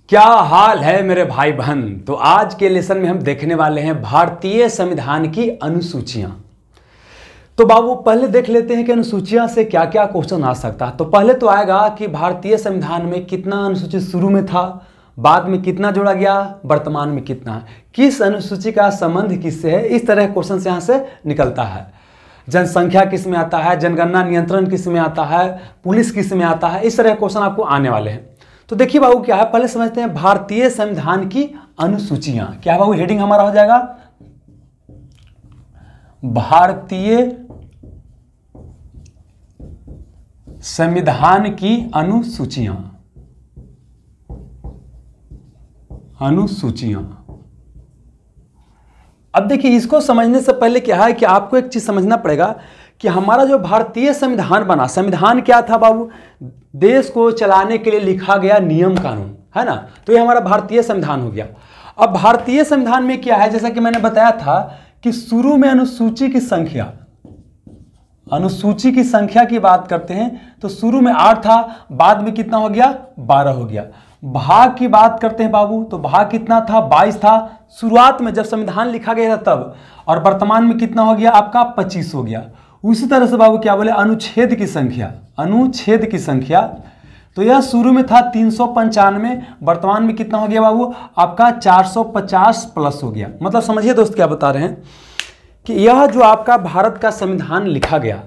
क्या हाल है मेरे भाई बहन। तो आज के लेसन में हम देखने वाले हैं भारतीय संविधान की अनुसूचियां। तो बाबू पहले देख लेते हैं कि अनुसूचियां से क्या क्या क्वेश्चन आ सकता है। तो पहले तो आएगा कि भारतीय संविधान में कितना अनुसूची शुरू में था, बाद में कितना जोड़ा गया, वर्तमान में कितना है, किस अनुसूची का संबंध किससे है। इस तरह क्वेश्चन यहाँ से निकलता है। जनसंख्या किस में आता है, जनगणना नियंत्रण किस में आता है, पुलिस किस में आता है, इस तरह क्वेश्चन आपको आने वाले हैं। तो देखिए बाबू क्या है, पहले समझते हैं भारतीय संविधान की अनुसूचियां। क्या है बाबू, हेडिंग हमारा हो जाएगा भारतीय संविधान की अनुसूचियां। अब देखिए इसको समझने से पहले क्या है कि आपको एक चीज समझना पड़ेगा कि हमारा जो भारतीय संविधान बना, संविधान क्या था बाबू, देश को चलाने के लिए लिखा गया नियम कानून है ना। तो ये हमारा भारतीय संविधान हो गया। अब भारतीय संविधान में क्या है, जैसा कि मैंने बताया था कि शुरू में अनुसूची की संख्या की बात करते हैं तो शुरू में 8 था, बाद में कितना हो गया, 12 हो गया। भाग की बात करते हैं बाबू तो भाग कितना था, 22 था शुरुआत में जब संविधान लिखा गया था तब, और वर्तमान में कितना हो गया आपका, 25 हो गया। उसी तरह से बाबू क्या बोले, अनुच्छेद की संख्या तो यह शुरू में था 395, वर्तमान में कितना हो गया बाबू आपका 450 प्लस हो गया। मतलब समझिए दोस्त क्या बता रहे हैं कि यह जो आपका भारत का संविधान लिखा गया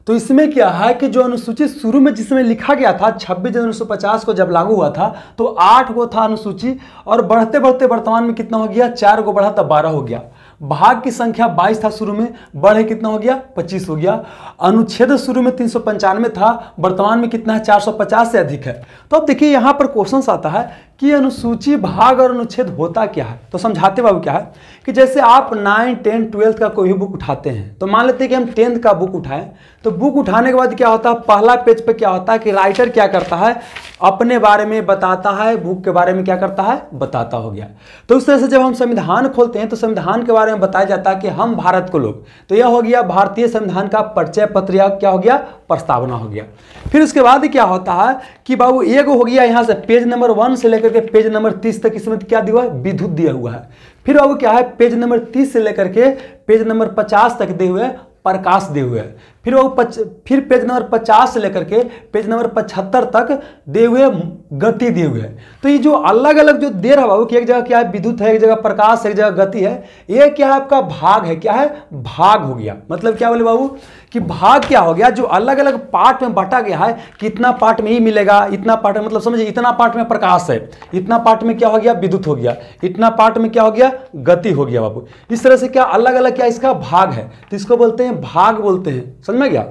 तो इसमें क्या है कि जो अनुसूची शुरू में जिसमें लिखा गया था 26 जनवरी 1950 को जब लागू हुआ था तो 8 गो था अनुसूची, और बढ़ते बढ़ते वर्तमान में कितना हो गया, 4 गो बढ़ा तब 12 हो गया। भाग की संख्या 22 था शुरू में, बढ़े कितना हो गया, 25 हो गया। अनुच्छेद शुरू में 395 था, वर्तमान में कितना है, 450 से अधिक है। तो अब देखिए यहाँ पर क्वेश्चन आता है कि अनुसूची, भाग और अनुच्छेद होता क्या है। तो समझाते बाबू क्या है कि जैसे आप 9, 10, 12 का कोई भी बुक उठाते हैं तो मान लेते हैं कि हम 10th का बुक उठाएं, तो बुक उठाने के बाद क्या होता है, पहला पेज पे क्या होता है कि राइटर क्या करता है, अपने बारे में बताता है, बुक के बारे में क्या करता है, बताता हो गया। तो उस तरह से जब हम संविधान खोलते हैं तो संविधान के बारे में बताया जाता है कि हम भारत को लोग, तो यह हो गया भारतीय संविधान का परिचय पत्र या क्या हो गया, प्रस्तावना हो गया। फिर उसके बाद क्या होता है कि बाबू एक हो गया यहाँ से पेज नंबर 1 से लेकर के पेज नंबर 30 तक इसमें क्या दिया हुआ है, विद्युत दिया हुआ है। फिर बाबू क्या है, पेज नंबर 30 से लेकर के पेज नंबर 50 तक दिए हुए प्रकाश दिए हुए हैं। फिर पेज नंबर 50 से लेकर के पेज नंबर 75 तक दिए हुए गति दिए हुए हैं। तो ये जो अलग अलग जो दे रहा बाबू कि एक जगह क्या है विद्युत है, एक जगह प्रकाश है, एक जगह गति है, ये क्या है आपका भाग है। क्या है, भाग हो गया। मतलब क्या बोले बाबू कि भाग क्या हो गया, जो अलग अलग पार्ट में बांटा गया है, कितना पार्ट में ही मिलेगा, इतना पार्ट में, मतलब समझिए इतना पार्ट में प्रकाश है, इतना पार्ट में क्या हो गया, विद्युत हो गया, इतना पार्ट में क्या हो गया, गति हो गया बाबू। इस तरह से क्या अलग अलग क्या इसका भाग है, तो इसको बोलते हैं भाग बोलते हैं। समझ में गया।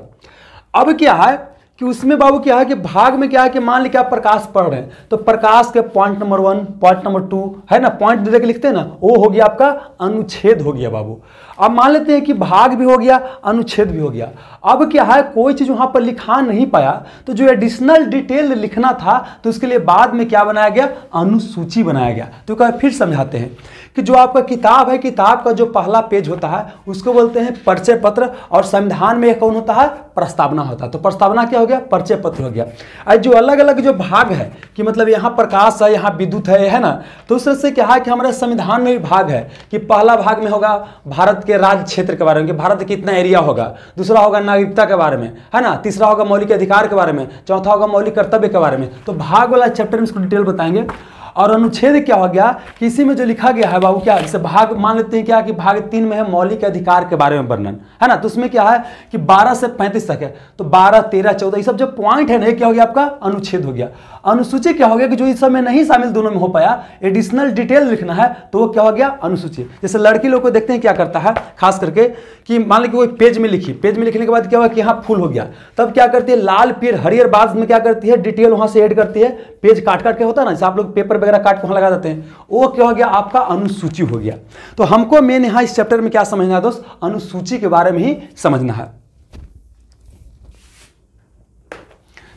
अब क्या है कि उसमें बाबू क्या है कि भाग में क्या है कि मान लीजिए आप प्रकाश पढ़ रहे हैं तो प्रकाश के पॉइंट नंबर 1, पॉइंट नंबर 2 है ना, पॉइंट दे के लिखते हैं ना, वो हो गया आपका अनुच्छेद हो गया बाबू। अब मान लेते हैं कि भाग भी हो गया, अनुच्छेद भी हो गया। अब क्या है, कोई चीज वहां पर लिखा नहीं पाया तो जो एडिशनल डिटेल लिखना था तो उसके लिए बाद में क्या बनाया गया, अनुसूची बनाया गया। तो क्या फिर समझाते हैं कि जो आपका किताब है, किताब का जो पहला पेज होता है उसको बोलते हैं परिचय पत्र, और संविधान में कौन होता है, प्रस्तावना होता है। तो प्रस्तावना क्या हो गया, परिचय पत्र हो गया। और जो अलग अलग जो भाग है कि मतलब यहाँ प्रकाश है, यहाँ विद्युत है ना, तो उस तरह से क्या है कि हमारे संविधान में भी भाग है कि पहला भाग में होगा भारत के राज्य क्षेत्र के बारे में कि भारत कितना एरिया होगा, दूसरा होगा नागरिकता के बारे में है ना, तीसरा होगा मौलिक अधिकार के बारे में, चौथा होगा मौलिक कर्तव्य के बारे में। तो भाग वाला चैप्टर में इसको डिटेल बताएंगे। और अनुच्छेद क्या हो गया कि इसी में जो लिखा गया है बाबू क्या, जैसे भाग मान लेते हैं क्या कि भाग 3 में है मौलिक अधिकार के बारे में वर्णन है ना, तो उसमें क्या है कि 12 से 35 तक है, तो 12, 13, 14 ये सब जो पॉइंट है ना, क्या हो गया आपका अनुच्छेद हो गया। अनुसूची क्या हो गया कि जो इस समय नहीं शामिल दोनों में हो पाया, एडिशनल डिटेल लिखना है तो वो क्या हो गया, अनुसूची। जैसे लड़की लोग को देखते हैं क्या करता है खास करके कि मान लीजिए कोई पेज में लिखी, पेज में लिखने के बाद क्या हुआ कि यहाँ फुल हो गया, तब क्या करती है लाल, पीर, हरियर बाज में क्या करती है डिटेल वहां से ऐड करती है, पेज काट काट के होता है ना, जैसे आप लोग पेपर वगैरह काट के वहां लगा देते हैं, वो क्या हो गया आपका अनुसूची हो गया। तो हमको मेन यहां इस चैप्टर में क्या समझना है दोस्त, अनुसूची के बारे में ही समझना है।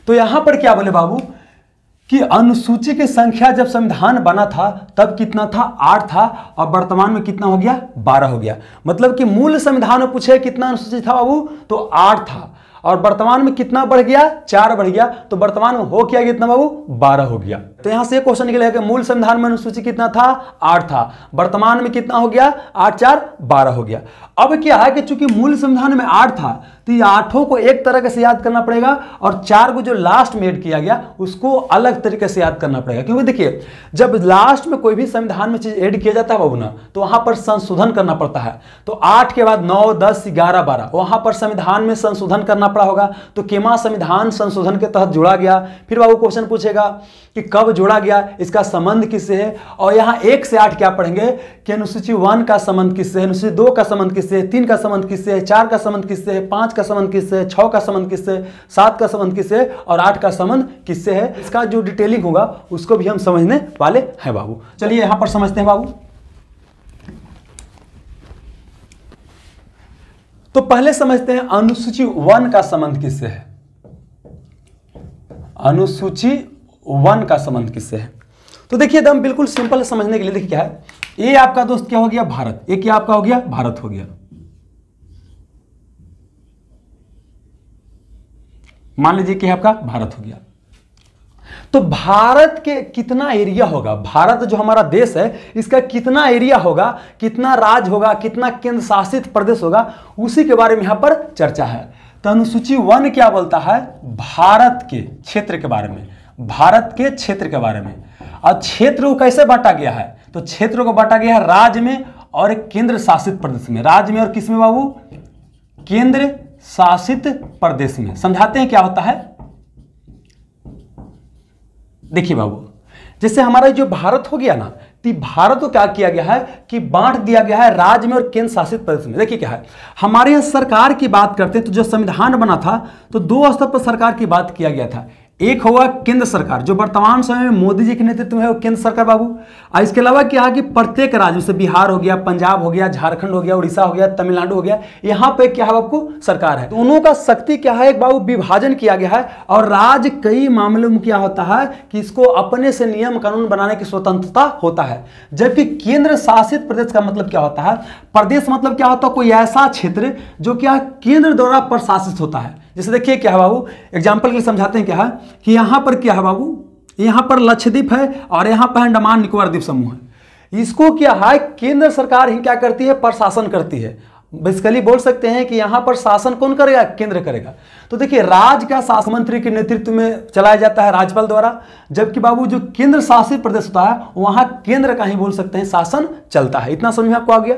तो यहां पर क्या बोले बाबू कि अनुसूची की संख्या जब संविधान बना था तब कितना था, 8 था, और वर्तमान में कितना हो गया, 12 हो गया। मतलब कि मूल संविधान में पूछे कितना अनुसूची था बाबू, तो 8 था, और वर्तमान में कितना बढ़ गया, 4 बढ़ गया, तो वर्तमान में हो क्या कितना बाबू, 12 हो गया। तो यहाँ से क्वेश्चन निकलेगा कि मूल संविधान में अनुसूची कितना था, 8 था, वर्तमान में कितना हो गया, 8 4 12 हो गया। अब क्या है कि चूंकि मूल संविधान में 8 था तो ये 8 को एक तरह से याद करना पड़ेगा और 4 को जो लास्ट में ऐड किया गया उसको अलग तरीके से याद करना पड़ेगा। क्योंकि देखिए जब लास्ट में कोई भी संविधान में चीज ऐड किया जाता है बाबू ना, तो वहां पर संशोधन करना पड़ता है। तो 8 के बाद 9 10 11 12 वहां पर संविधान में संशोधन करना पड़ा होगा। तो केमा संविधान संशोधन के तहत जोड़ा गया। फिर बाबू क्वेश्चन पूछेगा कि कब जोड़ा गया, इसका संबंध किससे है, और यहाँ 1 से 8 क्या पढ़ेंगे कि अनुसूची 1 का संबंध किससे है, अनुसूची 2 का संबंध किससे है, 3 का संबंध किससे है, 4 का संबंध किससे है, 5 का संबंध किससे है, 6 का संबंध किससे है, 7 का संबंध किससे है और 8 का संबंध किससे है। इसका जो डिटेलिंग होगा उसको भी हम समझने वाले हैं बाबू। चलिए यहां पर समझते हैं बाबू। तो पहले समझते हैं अनुसूची 1 का संबंध किससे है। अनुसूची 1 का संबंध किससे है, तो देखिए एकदम बिल्कुल सिंपल समझने के लिए देखिए क्या है, ये आपका दोस्त क्या हो गया, भारत। ये क्या आपका हो गया, भारत हो गया। मान लीजिए कि आपका भारत हो गया। तो भारत के कितना एरिया होगा, भारत जो हमारा देश है इसका कितना एरिया होगा, कितना राज्य होगा, कितना केंद्र शासित प्रदेश होगा, उसी के बारे में यहां पर चर्चा है। तो अनुसूची 1 क्या बोलता है, भारत के क्षेत्र के बारे में, भारत के क्षेत्र के बारे में। और क्षेत्र को कैसे बांटा गया है, तो क्षेत्र को बांटा गया है राज्य में और एक केंद्र शासित प्रदेश में। राज्य में और किस में बाबू, केंद्र शासित प्रदेश में। समझाते हैं क्या होता है। देखिए बाबू, जैसे हमारा जो भारत हो गया ना, तो भारत को क्या किया गया है कि बांट दिया गया है राज्य में और केंद्र शासित प्रदेश में। देखिए क्या है, हमारे यहाँ सरकार की बात करते हैं तो जो संविधान बना था तो 2 स्तर पर सरकार की बात किया गया था। एक होगा केंद्र सरकार, जो वर्तमान समय में मोदी जी के नेतृत्व में है वो केंद्र सरकार बाबू। और इसके अलावा क्या है कि प्रत्येक राज्य, जैसे बिहार हो गया, पंजाब हो गया, झारखंड हो गया, उड़ीसा हो गया, तमिलनाडु हो गया, यहाँ पे क्या है आपको सरकार है। दोनों का शक्ति क्या है, एक बाबू विभाजन किया गया है। और राज्य कई मामलों में क्या होता है कि इसको अपने से नियम कानून बनाने की स्वतंत्रता होता है। जबकि केंद्र शासित प्रदेश का मतलब क्या होता है, प्रदेश मतलब क्या होता है, कोई ऐसा क्षेत्र जो क्या केंद्र द्वारा प्रशासित होता है। जैसे देखिए क्या है बाबू, एग्जाम्पल के लिए समझाते हैं क्या है कि यहाँ पर क्या है बाबू, यहाँ पर लक्षद्वीप है और यहाँ पर अंडमान निकोबार द्वीप समूह है। इसको क्या है, केंद्र सरकार ही क्या करती है, प्रशासन करती है। बेसिकली बोल सकते हैं कि यहाँ पर शासन कौन करेगा, केंद्र करेगा। तो देखिए राज्य का शासन मंत्री के नेतृत्व में चलाया जाता है राज्यपाल द्वारा, जबकि बाबू जो केंद्र शासित प्रदेश होता है वहां केंद्र का ही बोल सकते हैं शासन चलता है। इतना समझ में आपको आ गया।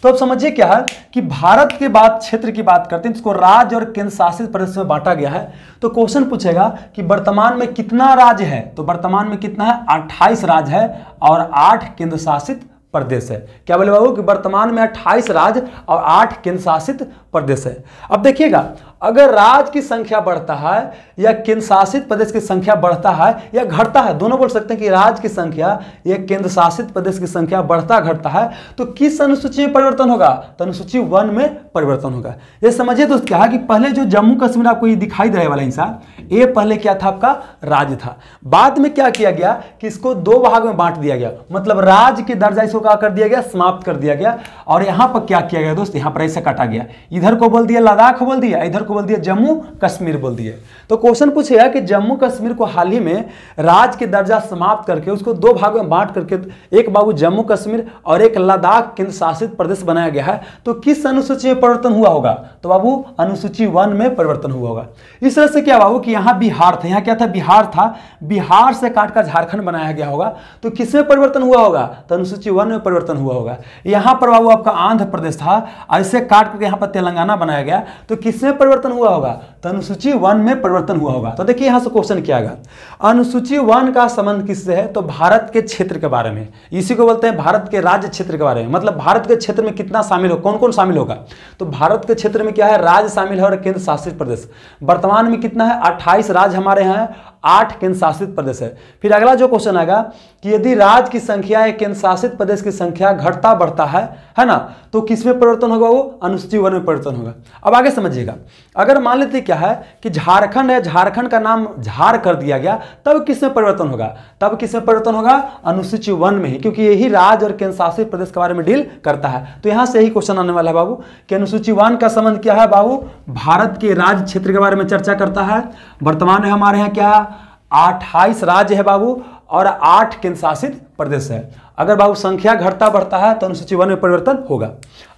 तो अब समझिए क्या है कि भारत के बाद क्षेत्र की बात करते हैं जिसको राज्य और केंद्र शासित प्रदेश में बांटा गया है। तो क्वेश्चन पूछेगा कि वर्तमान में कितना राज्य है, तो वर्तमान में कितना है, 28 राज्य है और 8 केंद्र शासित प्रदेश है। क्या बोले बाबू कि वर्तमान में 28 राज्य और 8 केंद्र शासित प्रदेश है। अब देखिएगा, अगर राज्य की संख्या बढ़ता है या केंद्र शासित प्रदेश की संख्या बढ़ता है या घटता है, दोनों बोल सकते हैं कि राज्य की संख्या या केंद्र शासित प्रदेश की संख्या बढ़ता घटता है, तो किस अनुसूची में परिवर्तन होगा, तो अनुसूची 1 में परिवर्तन होगा। ये समझिए दोस्त क्या है कि पहले जो जम्मू कश्मीर आपको ये दिखाई दे रहा वाला हिस्सा, ये पहले क्या था, आपका राज्य था। बाद में क्या किया गया कि इसको 2 भाग में बांट दिया गया, मतलब राज्य के दर्जा इसको क्या कर दिया गया, समाप्त कर दिया गया। और यहां पर क्या किया गया दोस्त, यहां पर ऐसे काटा गया, इधर को बोल दिया लद्दाख बोल दिया, इधर को बोल दिया जम्मू कश्मीर बोल दिए। तो क्वेश्चन पूछेगा कि जम्मू कश्मीर को हाल ही में राज्य के दर्जा समाप्त करके उसको 2 भाग में बांट करके एक बाबू जम्मू कश्मीर और एक लद्दाख केंद्र शासित प्रदेश बनाया गया है। तो किस अनुसूची में परिवर्तन हुआ होगा, तो बाबू अनुसूची 1 में परिवर्तन हुआ होगा। इस तरह से क्या बाबू कि यहाँ बिहार था, यहाँ क्या था, बिहार था, बिहार से काटकर झारखंड बनाया गया होगा। तो किसमें परिवर्तन हुआ होगा, तो अनुसूची 1 में परिवर्तन हुआ होगा। यहाँ पर बाबू आपका आंध्र प्रदेश था, ऐसे काट करके यहाँ पर तेलंगाना बनाया गया, तो किसमें परिवर्तन हुआ होगा, तो अनुसूची 1 में परिवर्तन हुआ होगा। तो देखिए यहाँ से क्वेश्चन क्या आएगा, अनुसूची 1 का संबंध किससे है, तो भारत के क्षेत्र के बारे में, इसी को बोलते हैं भारत के राज्य क्षेत्र के बारे में। मतलब भारत के क्षेत्र में कितना शामिल हो, कौन कौन शामिल होगा, तो भारत के क्षेत्र में क्या है, राज्य शामिल है और केंद्र शासित प्रदेश। वर्तमान में कितना है, 28 राज्य हमारे यहाँ, 8 केंद्र शासित प्रदेश है। फिर अगला जो क्वेश्चन आएगा कि यदि राज्य की संख्या या केंद्र शासित प्रदेश की संख्या घटता बढ़ता है ना, तो किसमें परिवर्तन होगा, वो अनुसूची 1 में परिवर्तन होगा। अब आगे समझिएगा, अगर मान लेते क्या है कि झारखंड है, झारखंड का नाम झार कर दिया गया, तब किसमें परिवर्तन होगा, तब किसमें परिवर्तन होगा, अनुसूची 1 में ही, क्योंकि यही राज्य और केंद्र शासित प्रदेश के बारे में डील करता है। तो यहां से यही क्वेश्चन आने वाला है बाबू कि अनुसूची 1 का संबंध क्या है बाबू, भारत के राज्य क्षेत्र के बारे में चर्चा करता है। वर्तमान में हमारे यहाँ क्या है, 28 राज्य है बाबू और 8 केंद्र शासित प्रदेश है। अगर बाबू संख्या घटता बढ़ता है तो अनुसूची 1 में परिवर्तन होगा।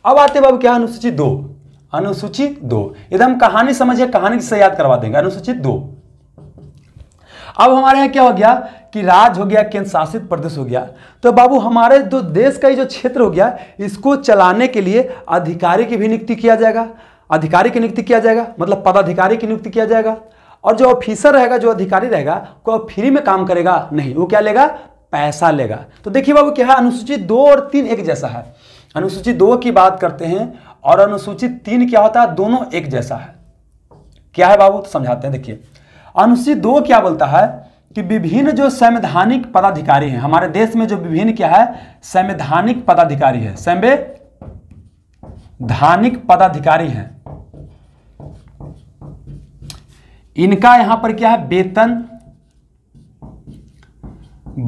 अब आते बाबू क्या है अनुसूची 2। अनुसूची 2 एकदम कहानी समझिए, कहानी से याद करवा देंगे। अनुसूची 2 अब हमारे यहाँ क्या हो गया कि राज्य हो गया, केंद्र शासित प्रदेश हो गया। तो बाबू हमारे जो देश का ये जो क्षेत्र हो गया, इसको चलाने के लिए अधिकारी की भी नियुक्ति किया जाएगा। अधिकारी की नियुक्ति किया जाएगा मतलब पदाधिकारी की नियुक्ति किया जाएगा। और जो ऑफिसर रहेगा, जो अधिकारी रहेगा, कोई फ्री में काम करेगा नहीं, वो क्या लेगा, पैसा लेगा। तो देखिए बाबू क्या है, अनुसूची 2 और 3 एक जैसा है। अनुसूची 2 की बात करते हैं और अनुसूची 3 क्या होता है, दोनों एक जैसा है। क्या है बाबू, तो समझाते हैं। देखिए अनुसूची 2 क्या बोलता है कि विभिन्न जो संवैधानिक पदाधिकारी हैं हमारे देश में, जो विभिन्न क्या है, संवैधानिक पदाधिकारी है, संवैधानिक पदाधिकारी हैं, इनका यहां पर क्या है, वेतन,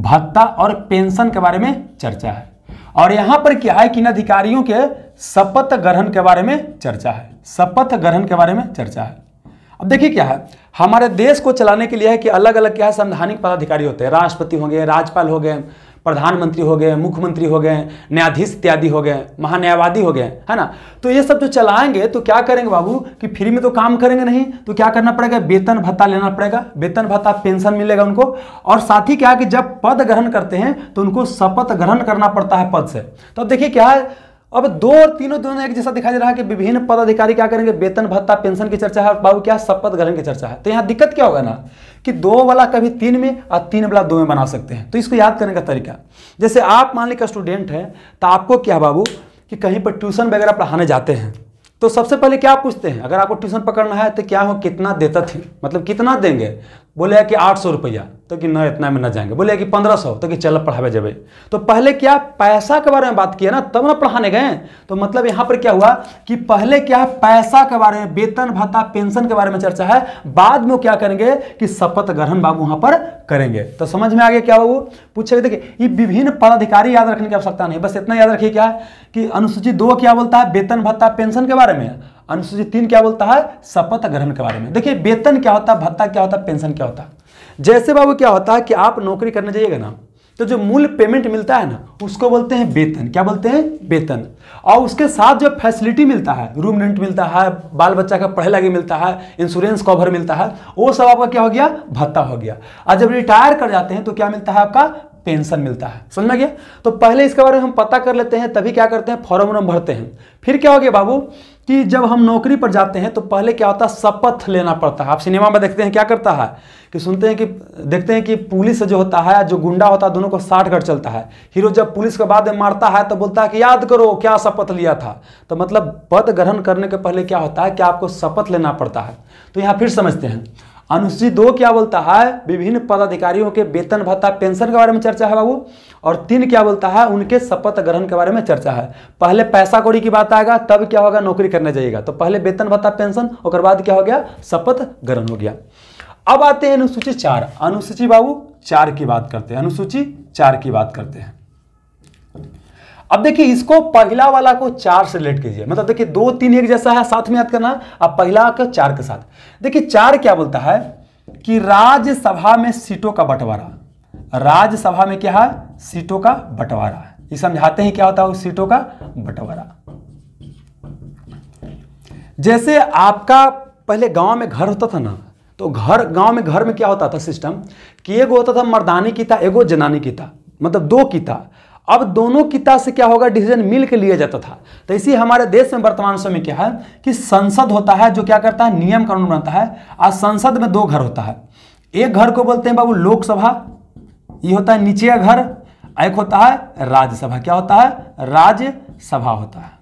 भत्ता और पेंशन के बारे में चर्चा है। और यहां पर क्या है कि इन अधिकारियों के शपथ ग्रहण के बारे में चर्चा है। शपथ ग्रहण के बारे में चर्चा है। अब देखिए क्या है, हमारे देश को चलाने के लिए है कि अलग अलग क्या है, संवैधानिक पदाधिकारी होते हैं। राष्ट्रपति हो गए, राज्यपाल हो गए, प्रधानमंत्री हो गए, मुख्यमंत्री हो गए, न्यायाधीश इत्यादि हो गए, महान्यायवादी हो गए, है ना। तो ये सब जो चलाएंगे तो क्या करेंगे बाबू कि फ्री में तो काम करेंगे नहीं, तो क्या करना पड़ेगा, वेतन भत्ता लेना पड़ेगा। वेतन भत्ता पेंशन मिलेगा उनको। और साथ ही क्या है कि जब पद ग्रहण करते हैं तो उनको शपथ ग्रहण करना पड़ता है पद से। तो अब देखिए क्या है, अब 2 और 3 दोनों एक जैसा दिखाई दे रहा है कि विभिन्न पदाधिकारी क्या करेंगे, वेतन भत्ता पेंशन की चर्चा है और बाबू क्या, शपथ ग्रहण की चर्चा है। तो यहाँ दिक्कत क्या होगा ना कि 2 वाला कभी 3 में और 3 वाला 2 में बना सकते हैं। तो इसको याद करने का तरीका, जैसे आप मान लीजिए स्टूडेंट हैं, तो आपको क्या बाबू कि कहीं पर ट्यूशन वगैरह पढ़ाने जाते हैं, तो सबसे पहले क्या पूछते हैं, अगर आपको ट्यूशन पकड़ना है तो क्या हो, कितना देता थे, मतलब कितना देंगे, बोले कि 800 रुपया, तो कि न इतना में न जाएंगे। बोले कि 1500, तो कि चल पढ़ावे जब। तो पहले क्या पैसा के बारे में बात किया ना, तब ना पढ़ाने गए। तो मतलब यहाँ पर क्या हुआ कि पहले क्या है, पैसा के बारे में, वेतन भत्ता पेंशन के बारे में चर्चा है, बाद में क्या करेंगे कि शपथ ग्रहण बाबू वहां पर करेंगे। तो समझ में आ गया क्या बाबू, पूछेगा। देखिए ये विभिन्न पदाधिकारी याद रखने की आवश्यकता नहीं, बस इतना याद रखिए क्या है कि अनुसूची 2 क्या बोलता है, वेतन भत्ता पेंशन के बारे में। अनुसूची 3 क्या बोलता है, शपथ ग्रहण के बारे में। देखिए वेतन क्या होता है, भत्ता क्या होता है, पेंशन क्या होता है। जैसे बाबू क्या होता है कि आप नौकरी करने जाइएगा ना, तो जो मूल पेमेंट मिलता है ना, उसको बोलते हैं वेतन। क्या बोलते हैं, वेतन। और उसके साथ जो फैसिलिटी मिलता है, रूम रेंट मिलता है, बाल बच्चा का पढ़ाई लगे मिलता है, इंश्योरेंस कवर मिलता है, वो सब आपका क्या हो गया, भत्ता हो गया। और जब रिटायर कर जाते हैं तो क्या मिलता है, आपका पेंशन मिलता है। समझ में गया। तो पहले इसके बारे में हम पता कर लेते हैं, तभी क्या करते हैं, फॉर्म भरते हैं। फिर क्या हो गया बाबू कि जब हम नौकरी पर जाते हैं तो पहले क्या होता है, शपथ लेना पड़ता है। आप सिनेमा में देखते हैं क्या करता है कि सुनते हैं कि देखते हैं कि पुलिस जो होता है, जो गुंडा होता है, दोनों को साठ कर चलता है। हीरो जब पुलिस के बाद में मारता है तो बोलता है कि याद करो क्या शपथ लिया था। तो मतलब पद ग्रहण करने के पहले क्या होता है कि आपको शपथ लेना पड़ता है। तो यहाँ फिर समझते हैं, अनुसूची 2 क्या बोलता है, विभिन्न पदाधिकारियों के वेतन भत्ता पेंशन के बारे में चर्चा है बाबू। और 3 क्या बोलता है, उनके शपथ ग्रहण के बारे में चर्चा है। पहले पैसा कौड़ी की बात आएगा, तब क्या होगा, नौकरी करने जाइएगा। तो पहले वेतन भत्ता पेंशन, और बाद क्या हो गया, शपथ ग्रहण हो गया। अब आते हैं अनुसूची 4। अनुसूची बाबू 4 की बात करते हैं। अनुसूची 4 की बात करते हैं। अब देखिए इसको पहला वाला को 4 से रिलेट कीजिए, मतलब देखिए 2, 3 एक जैसा है, साथ में याद करना। अब पहला का 4 के साथ देखिए 4 क्या बोलता है कि राज्यसभा में सीटों का बंटवारा। राज्यसभा में क्या है, सीटों का बंटवारा। ये समझाते हैं क्या होता है सीटों का बंटवारा। जैसे आपका पहले गांव में घर होता था ना, तो गांव में घर में क्या होता था सिस्टम कि एगो होता था मर्दानी की था, एगो जनानी की था, मतलब 2 की था। अब दोनों किता से क्या होगा, डिसीजन मिल के लिया जाता था। तो इसी हमारे देश में वर्तमान समय क्या है कि संसद होता है जो क्या करता है, नियम कानून बनाता है। आज संसद में 2 घर होता है। एक घर को बोलते हैं बाबू लोकसभा, ये होता है नीचे का घर। एक होता है राज्यसभा। क्या होता है, राज्यसभा होता है।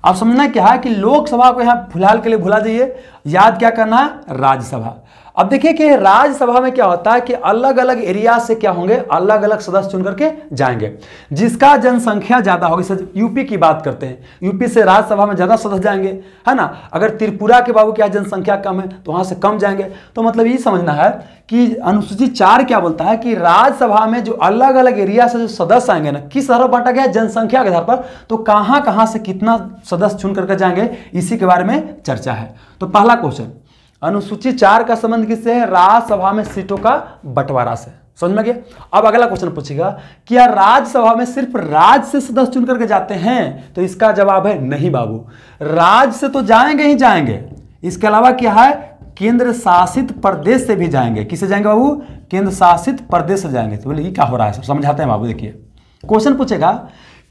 अब समझना क्या है कि लोकसभा को यहां फिलहाल के लिए भुला जाइए, याद क्या करना है, राज्यसभा। अब देखिए कि राज्यसभा में क्या होता है कि अलग अलग एरिया से क्या होंगे, अलग अलग सदस्य चुन करके जाएंगे। जिसका जनसंख्या ज्यादा होगी, यूपी की बात करते हैं, यूपी से राज्यसभा में ज्यादा सदस्य जाएंगे, है ना। अगर त्रिपुरा के बाबू क्या जनसंख्या कम है तो वहां से कम जाएंगे। तो मतलब ये समझना है कि अनुसूची 4 क्या बोलता है कि राज्यसभा में जो अलग अलग एरिया से जो सदस्य आएंगे ना, किस तरह बांटा गया, जनसंख्या के आधार पर। तो कहां कहां से कितना सदस्य चुन करके जाएंगे, इसी के बारे में चर्चा है। तो पहला क्वेश्चन, अनुसूची 4 का संबंध किससे है, राज्यसभा में सीटों का बंटवारा से। समझ में गया। अब अगला क्वेश्चन पूछेगा कि यार राज्यसभा में सिर्फ राज्य से सदस्य चुन करके जाते हैं, तो इसका जवाब है नहीं बाबू, राज्य से तो जाएंगे ही जाएंगे, इसके अलावा क्या है, केंद्र शासित प्रदेश से भी जाएंगे। किससे जाएंगे बाबू, केंद्र शासित प्रदेश से जाएंगे। तो बोले ये क्या हो रहा है सर, समझाते हैं बाबू। देखिए क्वेश्चन पूछेगा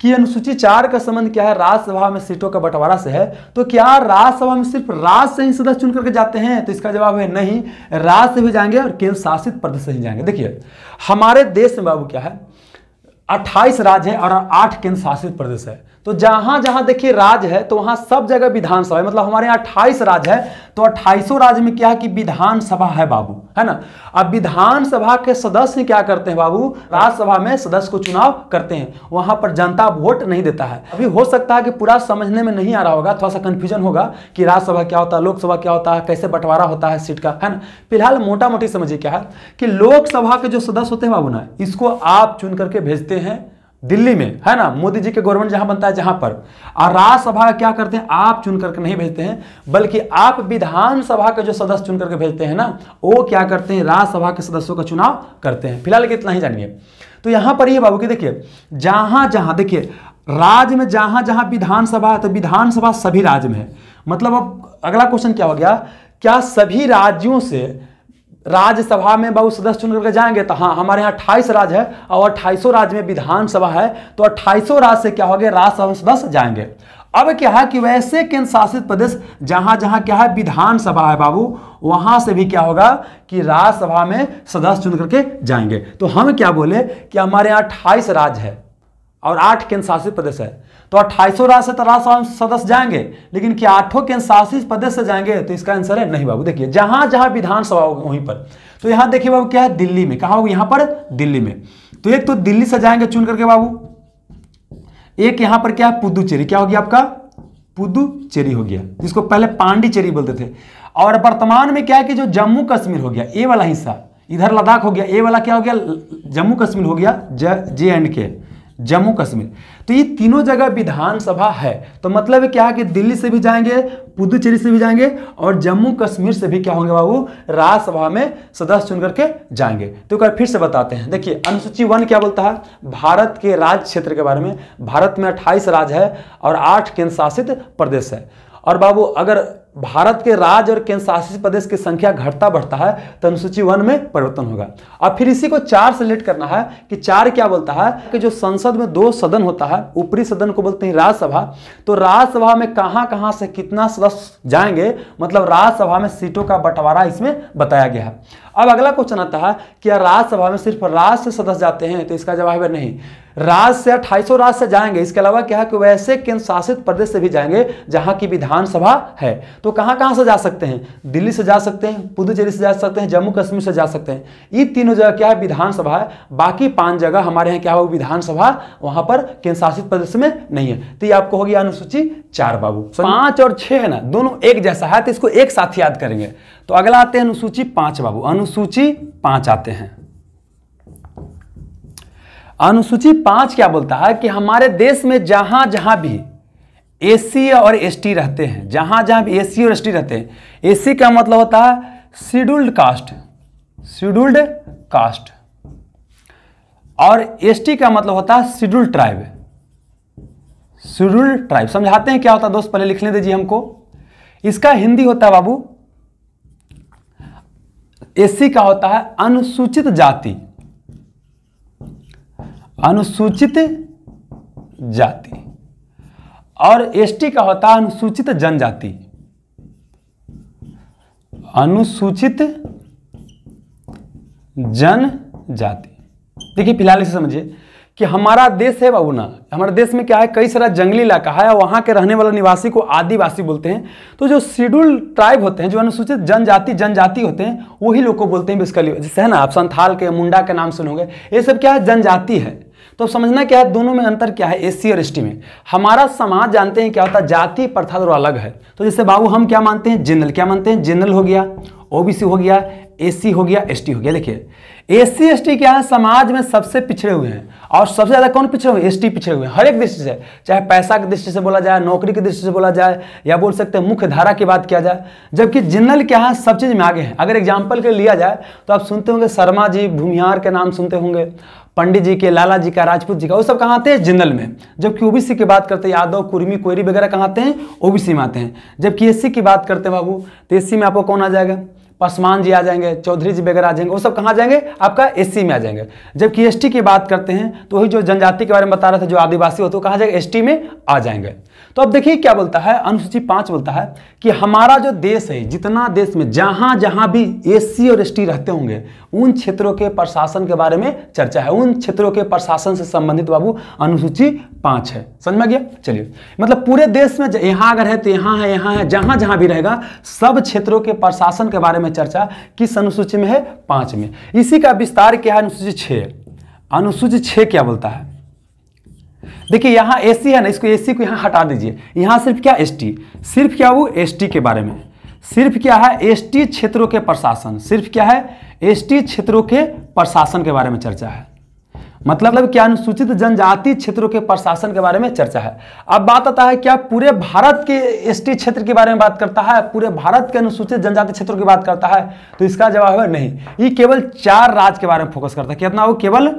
कि अनुसूची 4 का संबंध क्या है राज्यसभा में सीटों का बंटवारा से है, तो क्या राज्यसभा में सिर्फ राज्य से ही सदस्य चुन करके जाते हैं, तो इसका जवाब है नहीं, राज्य से भी जाएंगे और केंद्र शासित प्रदेश से ही जाएंगे। देखिए हमारे देश में बाबू क्या है, 28 राज्य है और 8 केंद्र शासित प्रदेश है। तो जहां जहां देखिए राज्य है तो वहां सब जगह विधानसभा है, मतलब हमारे यहाँ 28 राज्य है तो 28 राज्य में क्या है कि विधानसभा है बाबू, है ना। अब विधानसभा के सदस्य क्या करते हैं बाबू, राज्यसभा में सदस्य को चुनाव करते हैं, वहां पर जनता वोट नहीं देता है। अभी हो सकता है कि पूरा समझने में नहीं आ रहा होगा, थोड़ा सा कंफ्यूजन होगा कि राज्यसभा क्या होता है, लोकसभा क्या होता है, कैसे बंटवारा होता है सीट का, है ना। फिलहाल मोटा मोटी समझिए क्या है कि लोकसभा के जो सदस्य होते हैं बाबू ना, इसको आप चुन करके भेजते हैं दिल्ली में, है ना, मोदी जी के गवर्नमेंट जहां बनता है जहां पर। और राज्यसभा क्या करते हैं, आप चुन करके नहीं भेजते हैं, बल्कि आप विधानसभा के जो सदस्य चुन करके भेजते हैं ना, वो क्या करते हैं, राज्यसभा के सदस्यों का चुनाव करते हैं। फिलहाल कितना ही जानिए। तो यहां पर ये बाबू की देखिए जहां जहां देखिए राज्य में जहां जहां विधानसभा है तो विधानसभा सभी राज्य में है। मतलब अब अगला क्वेश्चन क्या हो गया, क्या सभी राज्यों से राज्यसभा में बाबू सदस्य चुन करके जाएंगे, तो हाँ हमारे यहाँ 28 राज्य है और 28 राज्य में विधानसभा है, तो 28 राज्य से क्या हो गया, राज्यसभा में सदस्य जाएंगे। अब क्या है कि वैसे केंद्र शासित प्रदेश जहां जहां क्या है विधानसभा है बाबू, वहां से भी क्या होगा कि राज्यसभा में सदस्य चुन करके जाएंगे। तो हम क्या बोले कि हमारे यहाँ 28 राज्य है और 8 केंद्र शासित प्रदेश है, तो 28 राज्य से तो राज्यसभा में सदस्य जाएंगे, लेकिन क्या 8 केंद्र शासित प्रदेश से जाएंगे, तो इसका आंसर है नहीं बाबू। देखिए जहां जहां विधानसभा होगी वहीं पर, तो यहां देखिए बाबू क्या है, दिल्ली में, कहां होगी, यहां पर दिल्ली में। तो एक तो दिल्ली से जाएंगे चुन करके बाबू, एक यहां पर क्या है पुदुचेरी, क्या हो गया आपका, पुदुचेरी हो गया, जिसको पहले पांडिचेरी बोलते थे। और वर्तमान में क्या है कि जो जम्मू कश्मीर हो गया, ए वाला हिस्सा, इधर लद्दाख हो गया, ए वाला क्या हो गया, जम्मू कश्मीर हो गया, JNK, जम्मू कश्मीर। तो ये तीनों जगह विधानसभा है, तो मतलब क्या है कि दिल्ली से भी जाएंगे, पुदुचेरी से भी जाएंगे और जम्मू कश्मीर से भी क्या होंगे बाबू, राज्यसभा में सदस्य चुन करके जाएंगे। तो एक बार फिर से बताते हैं। देखिए अनुसूची 1 क्या बोलता है, भारत के राज्य क्षेत्र के बारे में। भारत में 28 राज्य है और 8 केंद्र शासित प्रदेश है। और बाबू अगर भारत के राज्य और केंद्र शासित प्रदेश की संख्या घटता बढ़ता है तो अनुसूची 1 में परिवर्तन होगा। अब फिर इसी को 4 से रिलेट करना है कि 4 क्या बोलता है कि जो संसद में 2 सदन होता है, ऊपरी सदन को बोलते हैं राज्यसभा, तो राज्यसभा में कहां कहां से कितना सदस्य जाएंगे, मतलब राज्यसभा में सीटों का बंटवारा इसमें बताया गया है। अब अगला क्वेश्चन आता है कि राज्यसभा में सिर्फ राज्य से सदस्य जाते हैं, तो इसका जवाब है नहीं, राज्य से 28 राज्य से जाएंगे। इसके अलावा क्या है कि वैसे केंद्र शासित प्रदेश से भी जाएंगे जहां की विधानसभा है। तो कहां कहां से जा सकते हैं, दिल्ली से जा सकते हैं, पुदुचेरी से जा सकते हैं, जम्मू कश्मीर से जा सकते हैं। ये तीनों जगह क्या है विधानसभा है, बाकी 5 जगह हमारे यहाँ क्या होगी विधानसभा, वहां पर केंद्र शासित प्रदेश में नहीं है। तो ये आपको होगी अनुसूची 4 बाबू। 5 और 6 है ना, दोनों एक जैसा है, तो इसको एक साथ याद करेंगे। तो अगला आते हैं अनुसूची 5 बाबू। अनुसूची 5 आते हैं। अनुसूची 5 क्या बोलता है कि हमारे देश में जहां जहां भी एससी और एसटी रहते हैं, जहां जहां भी एससी और एसटी रहते हैं, एससी का मतलब होता है शेड्यूल्ड कास्ट, शेड्यूल्ड कास्ट, और एसटी का मतलब होता है शेड्यूल्ड ट्राइब, शेड्यूल्ड ट्राइब। समझाते हैं क्या होता है दोस्त, पहले लिखने दीजिए हमको। इसका हिंदी होता है बाबू, एससी का होता है अनुसूचित जाति, अनुसूचित जाति, और एसटी का होता है अनुसूचित जनजाति, अनुसूचित जनजाति। देखिए फिलहाल इसे समझिए कि हमारा देश है बाबू ना, हमारे देश में क्या है कई सारा जंगली इलाका है और वहाँ के रहने वाले निवासी को आदिवासी बोलते हैं। तो जो शेड्यूल ट्राइब होते हैं, जो अनुसूचित जनजाति होते हैं, वही लोग को बोलते हैं बेसिकली, जैसे है ना आप संथाल के, मुंडा के नाम सुनोगे, ये सब क्या है जनजाति है। तो समझना क्या है दोनों में अंतर क्या है, एससी और एसटी में। हमारा समाज जानते हैं क्या होता है, जाति प्रथा थोड़ा अलग है। तो जैसे बाबू हम क्या मानते हैं, जनरल, क्या मानते हैं, जनरल हो गया, ओबीसी हो गया, एससी हो गया, एसटी हो गया। देखिए एससी एसटी क्या है, समाज में सबसे पिछड़े हुए हैं और सबसे ज्यादा कौन पिछड़े हुए? एसटी पिछड़े हुए हैं हर एक दृष्टि से, चाहे पैसा की दृष्टि से बोला जाए, नौकरी की दृष्टि से बोला जाए, या बोल सकते हैं मुख्य धारा की बात किया जाए। जबकि जनरल क्या है, सब चीज में आगे है। अगर एग्जाम्पल के लिए लिया जाए तो आप सुनते होंगे शर्मा जी, भूमिहार के नाम सुनते होंगे, पंडित जी के, लाला जी का, राजपूत जी का, वो सब कहाँ आते हैं? जनरल में। जबकि ओबीसी की बात करते हैं, यादव, कुर्मी, कोयरी वगैरह कहाँ आते हैं? ओबीसी में आते हैं। जबकि एससी की बात करते हैं बाबू, तो एससी में आपको कौन आ जाएगा? पासवान जी आ जाएंगे, चौधरी जी वगैरह आ जाएंगे, वो सब कहाँ जाएंगे? आपका एससी में आ जाएंगे। जबकि एसटी की बात करते हैं तो वही जो जनजाति के बारे में बता रहे थे, जो आदिवासी होते हैं, कहाँ जाएंगे? एसटी में आ जाएंगे। तो अब देखिए क्या बोलता है, अनुसूची 5 बोलता है कि हमारा जो देश है, जितना देश में जहां जहां भी एससी और एसटी रहते होंगे, उन क्षेत्रों के प्रशासन के बारे में चर्चा है। उन क्षेत्रों के प्रशासन से संबंधित बाबू अनुसूची 5 है। समझ में गया? चलिए, मतलब पूरे देश में यहां अगर है तो यहां है, जहां जहां भी रहेगा सब क्षेत्रों के प्रशासन के बारे में चर्चा किस अनुसूची में है? 5 में। इसी का विस्तार क्या है? अनुसूची 6। अनुसूची 6 क्या बोलता है? देखिए यहां एससी है ना, इसको एससी को यहां हटा दीजिए। यहां सिर्फ क्या? एसटी। सिर्फ क्या? वो एसटी के बारे में। सिर्फ क्या है? एसटी क्षेत्रों के प्रशासन। सिर्फ क्या है? एसटी क्षेत्रों के प्रशासन के बारे में चर्चा है। मतलब क्या? अनुसूचित जनजाति क्षेत्रों के प्रशासन के बारे में चर्चा है। अब बात आता है क्या पूरे भारत के एसटी क्षेत्र के बारे में बात करता है? पूरे भारत के अनुसूचित जनजाति क्षेत्रों की बात करता है? तो इसका जवाब है नहीं। ये केवल 4 राज्य के बारे में फोकस करता है। कितना? वो केवल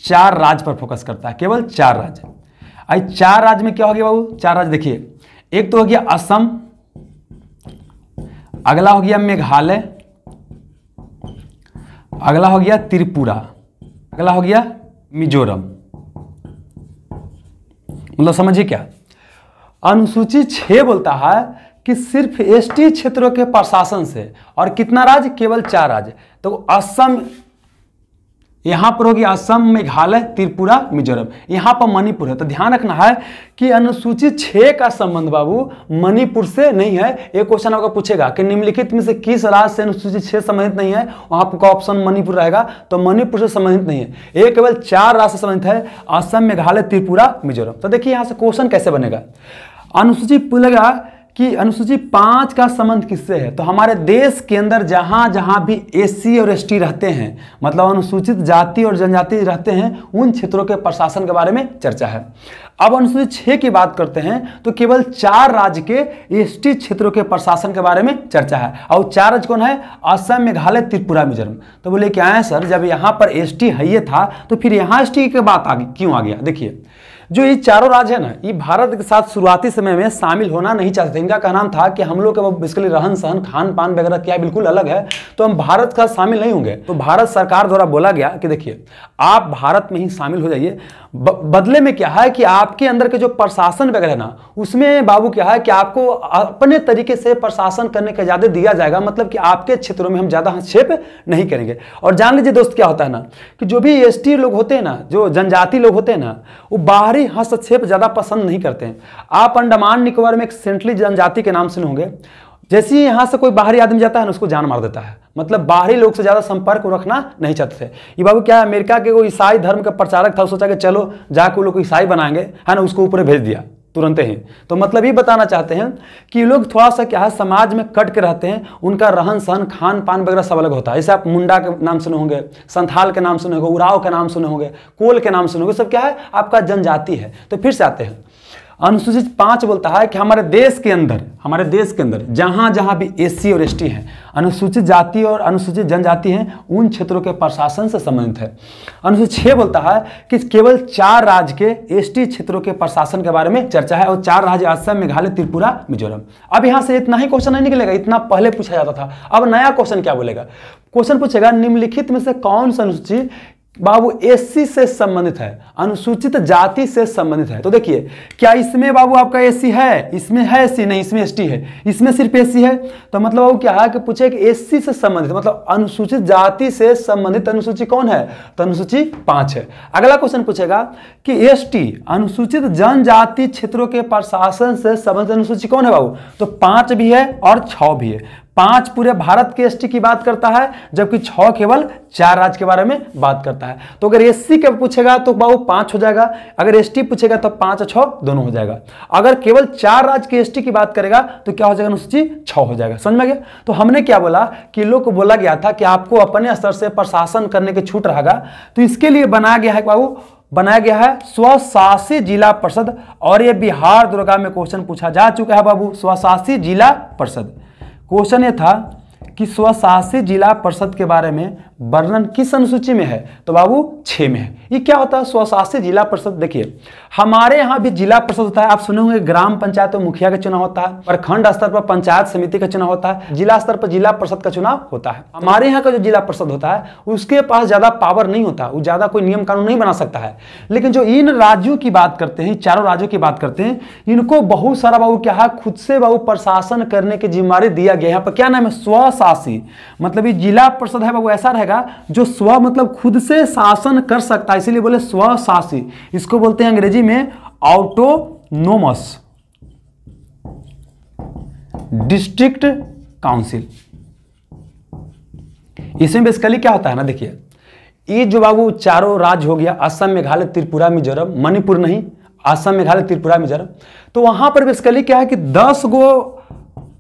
4 राज्य पर फोकस करता है, केवल 4 राज्य। आई 4 राज्य में क्या हो गया बाबू? 4 राज्य देखिए, एक तो हो गया असम, अगला हो गया मेघालय, अगला हो गया त्रिपुरा, अगला हो गया मिजोरम। मतलब समझिए क्या, अनुसूची 6 बोलता है कि सिर्फ एसटी क्षेत्रों के प्रशासन से, और कितना राज्य? केवल 4 राज्य। तो असम, यहां पर होगी असम, मेघालय, त्रिपुरा, मिजोरम, यहां पर मणिपुर है। तो ध्यान रखना है कि अनुसूची 6 का संबंध बाबू मणिपुर से नहीं है। एक क्वेश्चन आपका पूछेगा कि निम्नलिखित में से किस राज्य से अनुसूची 6 संबंधित नहीं है, वहां आपका ऑप्शन मणिपुर रहेगा। तो मणिपुर से संबंधित नहीं है, ये केवल 4 राज्य से संबंधित है, असम, मेघालय, त्रिपुरा, मिजोरम। तो देखिए यहां से क्वेश्चन कैसे बनेगा। अनुसूची बोलेगा कि अनुसूची 5 का संबंध किससे है? तो हमारे देश के अंदर जहां जहां भी एससी और एसटी रहते हैं, मतलब अनुसूचित जाति और जनजाति रहते हैं, उन क्षेत्रों के प्रशासन के बारे में चर्चा है। अब अनुसूची 6 की बात करते हैं तो केवल 4 राज्य के एसटी क्षेत्रों के प्रशासन के बारे में चर्चा है। और 4 राज्य कौन है? असम, मेघालय, त्रिपुरा, मिजोरम। तो बोले क्या है सर, जब यहां पर एसटी है ये था तो फिर यहां एसटी की बात क्यों आ गया? देखिए जो ये 4 राज्य है ना, ये भारत के साथ शुरुआती समय में शामिल होना नहीं चाहते थे। इनका कहना था कि हम लोग का बेसिकली रहन सहन, खान पान वगैरह क्या बिल्कुल अलग है, तो हम भारत का शामिल नहीं होंगे। तो भारत सरकार द्वारा बोला गया कि देखिए आप भारत में ही शामिल हो जाइए। बदले में क्या है कि आपके अंदर के जो प्रशासन वगैरह ना, उसमें बाबू क्या है कि आपको अपने तरीके से प्रशासन करने का इजाजत दिया जाएगा। मतलब कि आपके क्षेत्रों में हम ज्यादा हस्तक्षेप नहीं करेंगे। और जान लीजिए दोस्त क्या होता है ना, कि जो भी एसटी लोग होते हैं ना, जो जनजाति लोग होते हैं ना, वो बाहरी हस्तक्षेप ज्यादा पसंद नहीं करते हैं। आप अंडमान निकोबार में एक सेंट्रली जनजाति के नाम सुने होंगे। जैसे ही यहां से कोई बाहरी आदमी जाता है ना, उसको जान मार देता है। मतलब बाहरी लोग से ज्यादा संपर्क रखना नहीं चाहते थे। ये बाबू क्या है, अमेरिका के कोई ईसाई धर्म का प्रचारक था, सोचा कि चलो जाकर लोग ईसाई बनाएंगे, है ना, उसको ऊपर भेज दिया तुरंत ही। तो मतलब ये बताना चाहते हैं कि लोग थोड़ा सा क्या है, समाज में कट के रहते हैं, उनका रहन सहन, खान पान वगैरह सब अलग होता है। जैसे आप मुंडा के नाम सुने होंगे, संथाल के नाम सुने होंगे, उराव के नाम सुने होंगे, कोल के नाम सुने होंगे, सब क्या है, आपका जनजाति है। तो फिर से आते हैं, अनुसूचित 5 बोलता है कि हमारे देश के अंदर जहां जहां भी एससी और एसटी हैं, अनुसूचित जाति और अनुसूचित जनजाति हैं, उन क्षेत्रों के प्रशासन से संबंधित है। अनुसूचित 6 बोलता है कि केवल 4 राज्य के एसटी क्षेत्रों के प्रशासन के बारे में चर्चा है, और 4 राज्य असम, मेघालय, त्रिपुरा, मिजोरम। अब यहां से इतना ही क्वेश्चन नहीं निकलेगा, इतना पहले पूछा जाता था। अब नया क्वेश्चन क्या बोलेगा? क्वेश्चन पूछेगा निम्नलिखित में से कौन सा अनुसूची बाबू एससी से संबंधित है, अनुसूचित जाति से संबंधित है? तो देखिए क्या इसमें बाबू आपका एससी है? इसमें है एससी? नहीं, इसमें एसटी है। इसमें सिर्फ एससी है। तो मतलब बाबू क्या है कि पूछे कि एससी से संबंधित, मतलब अनुसूचित जाति से संबंधित अनुसूची कौन है? तो अनुसूची 5 है। अगला क्वेश्चन पूछेगा कि एसटी, अनुसूचित जनजाति क्षेत्रों के प्रशासन से संबंधित अनुसूची कौन है बाबू? तो 5 भी है और 6 भी है। 5 पूरे भारत के एसटी की बात करता है, जबकि 6 केवल 4 राज्य के बारे में बात करता है। तो अगर एससी के पूछेगा तो बाबू 5 हो जाएगा, अगर एसटी पूछेगा तो 5 और 6 दोनों हो जाएगा। अगर केवल 4 राज्य के एसटी की बात करेगा तो क्या हो जाएगा अनुसूची 6 हो जाएगा। समझ में गया? तो हमने क्या बोला कि लोग को बोला गया था कि आपको अपने स्तर से प्रशासन करने की छूट रहेगा, तो इसके लिए बनाया गया है बाबू, बनाया गया है स्वशासी जिला परिषद। और ये बिहार दुर्गा में क्वेश्चन पूछा जा चुका है बाबू, स्वशासी जिला परिषद। क्वेश्चन ये था कि स्वशासी जिला परिषद के बारे में वर्णन किस अनुसूची में है, तो बाबू 6 में है। ये क्या होता है स्वशासी जिला परिषद? देखिए हमारे यहाँ भी जिला परिषद होता है, आप सुने होंगे ग्राम पंचायत में मुखिया का चुनाव होता है, प्रखंड स्तर पर पंचायत समिति का चुनाव होता है, जिला स्तर पर जिला परिषद का चुनाव होता है। हमारे यहाँ का जो जिला परिषद होता है उसके पास ज्यादा पावर नहीं होता, वो ज्यादा कोई नियम कानून नहीं बना सकता है। लेकिन जो इन राज्यों की बात करते हैं, चारों राज्यों की बात करते हैं, इनको बहुत सारा बाबू क्या है, खुद से बाबू प्रशासन करने की जिम्मेदारी दिया गया। यहाँ पर क्या नाम है, स्वशासी, मतलब ये जिला परिषद है बाबू ऐसा रहेगा जो स्व मतलब खुद से शासन कर सकता है, इसीलिए बोले स्वशासी। इसको बोलते हैं अंग्रेजी में ऑटोनोमस डिस्ट्रिक्ट काउंसिल। इसमें बेसिकली क्या होता है ना, देखिए ये जो बाबू चारों राज्य हो गया, असम मेघालय त्रिपुरा मिजोरम, मणिपुर नहीं, असम मेघालय त्रिपुरा मिजोरम, तो वहां पर बेसिकली क्या है कि 10 गो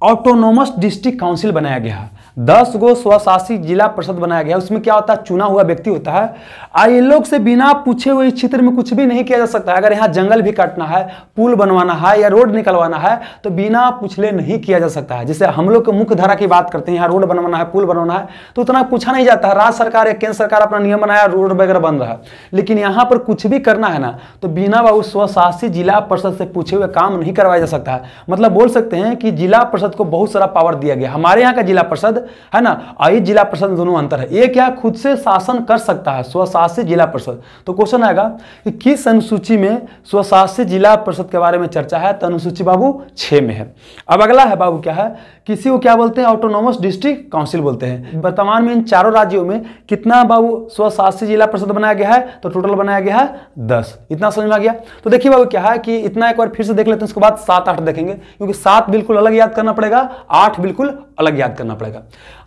ऑटोनोमस डिस्ट्रिक्ट काउंसिल बनाया गया है, 10 गो स्वशासी जिला परिषद बनाया गया। उसमें क्या होता है, चुना हुआ व्यक्ति होता है। ये लोग से बिना पूछे हुए इस क्षेत्र में कुछ भी नहीं किया जा सकता है। अगर यहाँ जंगल भी काटना है, पुल बनवाना है या रोड निकलवाना है तो बिना पूछले नहीं किया जा सकता है। जैसे हम लोग मुख्य धारा की बात करते हैं, यहाँ रोड बनवाना है, पुल बनवाना है, तो उतना पूछा नहीं जाता है। राज्य सरकार या केंद्र सरकार अपना नियम बनाया, रोड वगैरह बन रहा है। लेकिन यहाँ पर कुछ भी करना है ना तो बिना बाबू स्वशासी जिला परिषद से पूछे हुए काम नहीं करवाया जा सकता है। मतलब बोल सकते हैं कि जिला परिषद को बहुत सारा पावर दिया गया। हमारे यहाँ का जिला परिषद है ना, आई जिला परिषद दोनों अंतर है। ये क्या खुद से शासन कर सकता है, स्वशासी जिला परिषद। तो क्वेश्चन आएगा कि किस अनुसूची में स्वशासी जिला परिषद के बारे में चर्चा है, तो अनुसूची बाबू 6 में है। अब अगला है बाबू क्या है, किसी को क्या बोलते हैं, ऑटोनोमस डिस्ट्रिक्ट काउंसिल बोलते हैं। वर्तमान में इन चारों राज्यों में कितना बाबू स्वशासी जिला परिषद बनाया गया है, तो टोटल बनाया गया है 10। इतना समझ में आ गया? तो देखिए बाबू क्या है कि इतना एक बार फिर से देख लेते हैं, उसके बाद 7, 8 देखेंगे, क्योंकि 7 बिल्कुल अलग याद करना पड़ेगा, 8 बिल्कुल अलग याद करना पड़ेगा।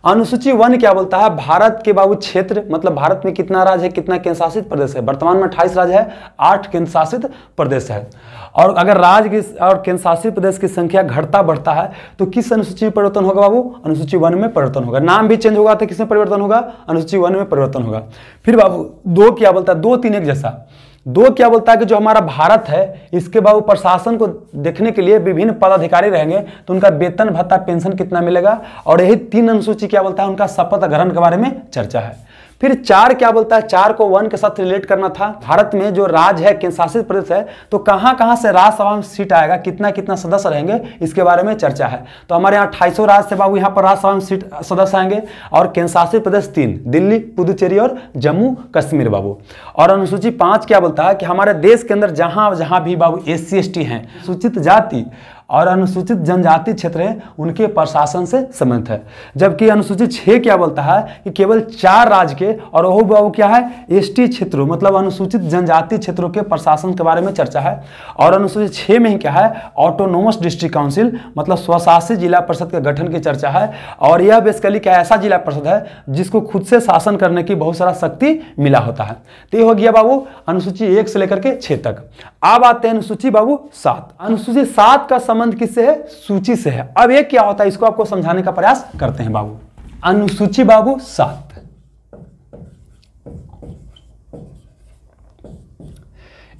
अनुसूची 1 क्या बोलता है, भारत के बाबू क्षेत्र, मतलब भारत में कितना राज्य है, कितना केंद्र शासित प्रदेश है। वर्तमान में 28 राज्य है, 8 केंद्र शासित प्रदेश है। और अगर राज्य और केंद्र शासित प्रदेश की संख्या घटता बढ़ता है तो किस अनुसूची में परिवर्तन होगा बाबू, अनुसूची 1 में परिवर्तन होगा। नाम भी चेंज होगा तो किसमें परिवर्तन होगा, अनुसूची 1 में परिवर्तन होगा। फिर बाबू 2 क्या बोलता है, 2, 3 एक जैसा। 2 क्या बोलता है कि जो हमारा भारत है इसके बाबू प्रशासन को देखने के लिए विभिन्न पदाधिकारी रहेंगे, तो उनका वेतन भत्ता पेंशन कितना मिलेगा। और यही 3 अनुसूची क्या बोलता है, उनका शपथ ग्रहण के बारे में चर्चा है। फिर 4 क्या बोलता है, 4 को 1 के साथ रिलेट करना था। भारत में जो राज्य है, केंद्र शासित प्रदेश है, तो कहां कहां से राज्यसभा में सीट आएगा, कितना कितना सदस्य रहेंगे, इसके बारे में चर्चा है। तो हमारे यहाँ 2800 राज्य से बाबू यहाँ पर राज्यसभा में सीट सदस्य आएंगे। और केंद्र शासित प्रदेश 3, दिल्ली, पुदुचेरी और जम्मू कश्मीर बाबू। और अनुसूची 5 क्या बोलता है कि हमारे देश के अंदर जहां जहां भी बाबू SC ST हैं, सूचित जाति और अनुसूचित जनजाति क्षेत्र है, उनके प्रशासन से संबंधित है। जबकि अनुसूचित 6 क्या बोलता है कि केवल 4 राज्य के और वो बाबू क्या है, ST क्षेत्रों, मतलब अनुसूचित जनजाति क्षेत्रों के प्रशासन के बारे में चर्चा है। और अनुसूचित 6 में ही क्या है, ऑटोनोमस डिस्ट्रिक्ट काउंसिल, मतलब स्वशासी जिला परिषद के गठन की चर्चा है। और यह बेसिकली क्या ऐसा जिला परिषद है जिसको खुद से शासन करने की बहुत सारा शक्ति मिला होता है। तो ये हो गया बाबू अनुसूची 1 से लेकर के 6 तक। अब आते हैं अनुसूची बाबू 7। अनुसूची 7 का संबंध किससे है, सूची से है। अब ये क्या होता है, इसको आपको समझाने का प्रयास करते हैं बाबू। अनुसूची बाबू 7,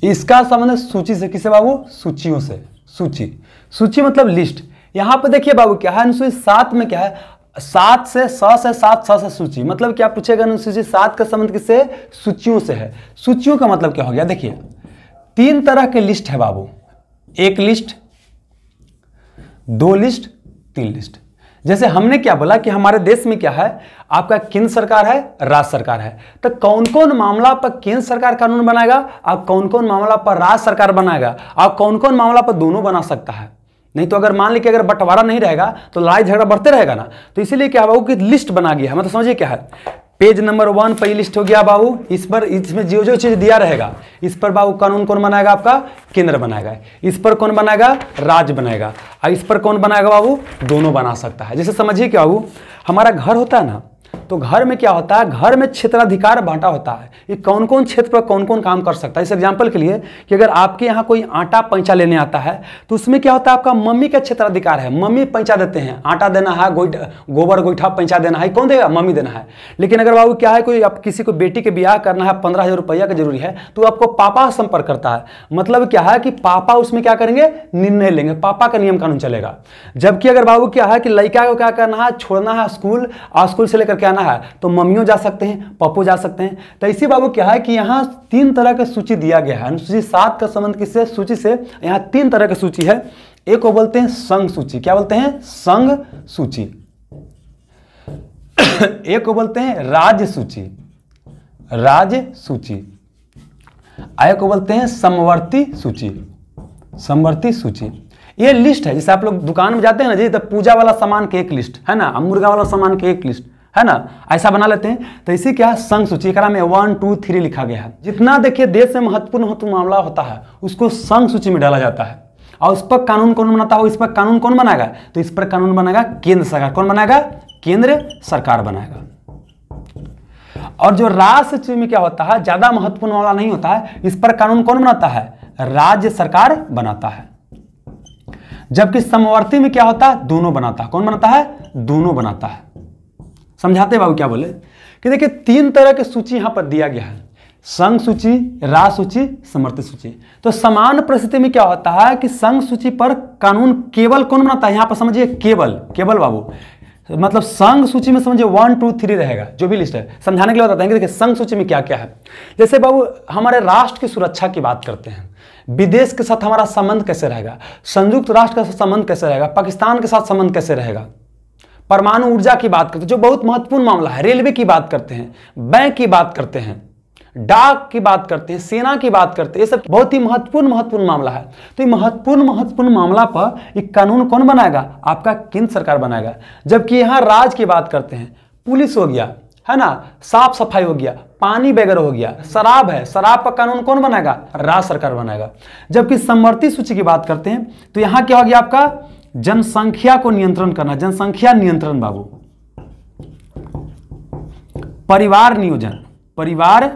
इसका संबंध सूची से, किसे बाबू, सूचियों से। सूची, सूची मतलब लिस्ट। यहां पर देखिए बाबू क्या है, अनुसूची 7 में क्या है, 7 से 100 से 7, 100 से सूची। मतलब क्या पूछेगा, अनुसूची 7 का संबंध किससे, सूचियों से है। सूचियों का मतलब क्या हो गया, देखिए 3 तरह के लिस्ट है बाबू, 1 लिस्ट, 2 लिस्ट, 3 लिस्ट। जैसे हमने क्या बोला कि हमारे देश में क्या है, आपका केंद्र सरकार है, राज्य सरकार है। तो कौन कौन मामला पर केंद्र सरकार कानून बनाएगा और कौन कौन मामला पर राज्य सरकार बनाएगा और कौन कौन मामला पर दोनों बना सकता है। नहीं तो अगर मान लीजिए अगर बंटवारा नहीं रहेगा तो लड़ाई झगड़ा बढ़ते रहेगा ना। तो इसीलिए क्या होगा कि लिस्ट बना गया है। मतलब समझिए क्या है, पेज नंबर 1 पर लिस्ट हो गया बाबू। इस पर इसमें जो जो चीज दिया रहेगा इस पर बाबू कानून कौन बनाएगा? आपका केंद्र बनाएगा। इस पर कौन बनाएगा? राज्य बनाएगा। और इस पर कौन बनाएगा बाबू? दोनों बना सकता है। जैसे समझिए क्या बाबू, हमारा घर होता है ना, तो घर में क्या होता है? घर में क्षेत्राधिकार बांटा होता है। ये कौन कौन क्षेत्र पर कौन कौन काम कर सकता है। इस एग्जांपल के लिए कि अगर आपके यहाँ कोई आटा पैंचा लेने आता है तो उसमें क्या होता है? आपका मम्मी का क्षेत्राधिकार है, मम्मी पैंचा देते हैं। आटा देना है, गोबर गोईठा पैंचा देना है, कौन देगा? मम्मी देना है। लेकिन अगर बाबू क्या है, कोई आप किसी को बेटी के ब्याह करना है, 15,000 रुपया का जरूरी है, तो आपको पापा संपर्क करता है। मतलब क्या है कि पापा उसमें क्या करेंगे? निर्णय लेंगे, पापा का नियम कानून चलेगा। जबकि अगर बाबू क्या है कि लड़का को क्या करना है? छोड़ना है स्कूल, और स्कूल से लेकर के आना है, तो मम्मियों जा सकते हैं, पप्पू जा सकते हैं। तो इसी बाबू क्या है कि यहाँ 3 तरह का सूची दिया गया है। अनुसूची 7 का संबंध किससे? सूची से। यहाँ 3 तरह की सूची है। एक को बोलते हैं संघ सूची। क्या बोलते हैं? संघ सूची। एक को बोलते हैं राज्य सूची, राज्य सूची। एक को बोलते हैं समवर्ती सूची, समवर्ती सूची। ये लिस्ट है। जैसे आप लोग दुकान में जाते हैं ना जी, तो पूजा वाला सामान के एक लिस्ट है ना, मुर्गा वाला सामान के एक लिस्ट है ना, ऐसा बना लेते हैं। तो इसी क्या है? संघ सूची। एकरा में 1, 2, 3 लिखा गया है। जितना देखिए देश में महत्वपूर्ण मामला होता है उसको संघ सूची में डाला जाता है। और उस पर कानून कौन बनाता है? इस पर कानून कौन बनाएगा? तो इस पर कानून बनाएगा केंद्र सरकार। कौन बनाएगा? केंद्र सरकार बनाएगा। और जो राज्य सूची में क्या होता है, ज्यादा महत्वपूर्ण मामला नहीं होता है, इस पर कानून कौन बनाता है? राज्य सरकार बनाता है। जबकि समवर्ती में क्या होता है? दोनों बनाता है। कौन बनाता है? दोनों बनाता है। समझाते बाबू क्या बोले कि देखिए 3 तरह की सूची यहां पर दिया गया है, संघ सूची, राज्य सूची, समवर्ती सूची। तो समान परिस्थिति में क्या होता है कि संघ सूची पर कानून केवल कौन बनाता है? यहां पर समझिए केवल, केवल बाबू, मतलब संघ सूची में समझिए 1, 2, 3 रहेगा, जो भी लिस्ट है। समझाने के लिए बताते हैं कि देखिए संघ सूची में क्या क्या है। जैसे बाबू हमारे राष्ट्र की सुरक्षा की बात करते हैं, विदेश के साथ हमारा संबंध कैसे रहेगा, संयुक्त राष्ट्र का संबंध कैसे रहेगा, पाकिस्तान के साथ संबंध कैसे रहेगा, परमाणु ऊर्जा की बात करते हैं जो बहुत महत्वपूर्ण मामला है, रेलवे की बात करते हैं, बैंक की बात करते हैं, डाक की बात करते हैं, सेना की बात करते हैं। ये सब बहुत ही महत्वपूर्ण मामला है। तो ये महत्वपूर्ण मामला पर एक कानून कौन बनाएगा? आपका केंद्र सरकार बनाएगा। जबकि यहां राज्य की बात करते हैं, पुलिस हो गया है ना, साफ सफाई हो गया, पानी वगैरह हो गया, शराब है, शराब पर कानून कौन बनाएगा? राज्य सरकार बनाएगा। जबकि समवर्ती सूची की बात करते हैं तो यहां क्या हो गया? आपका जनसंख्या को नियंत्रण करना, जनसंख्या नियंत्रण बाबू, परिवार नियोजन, परिवार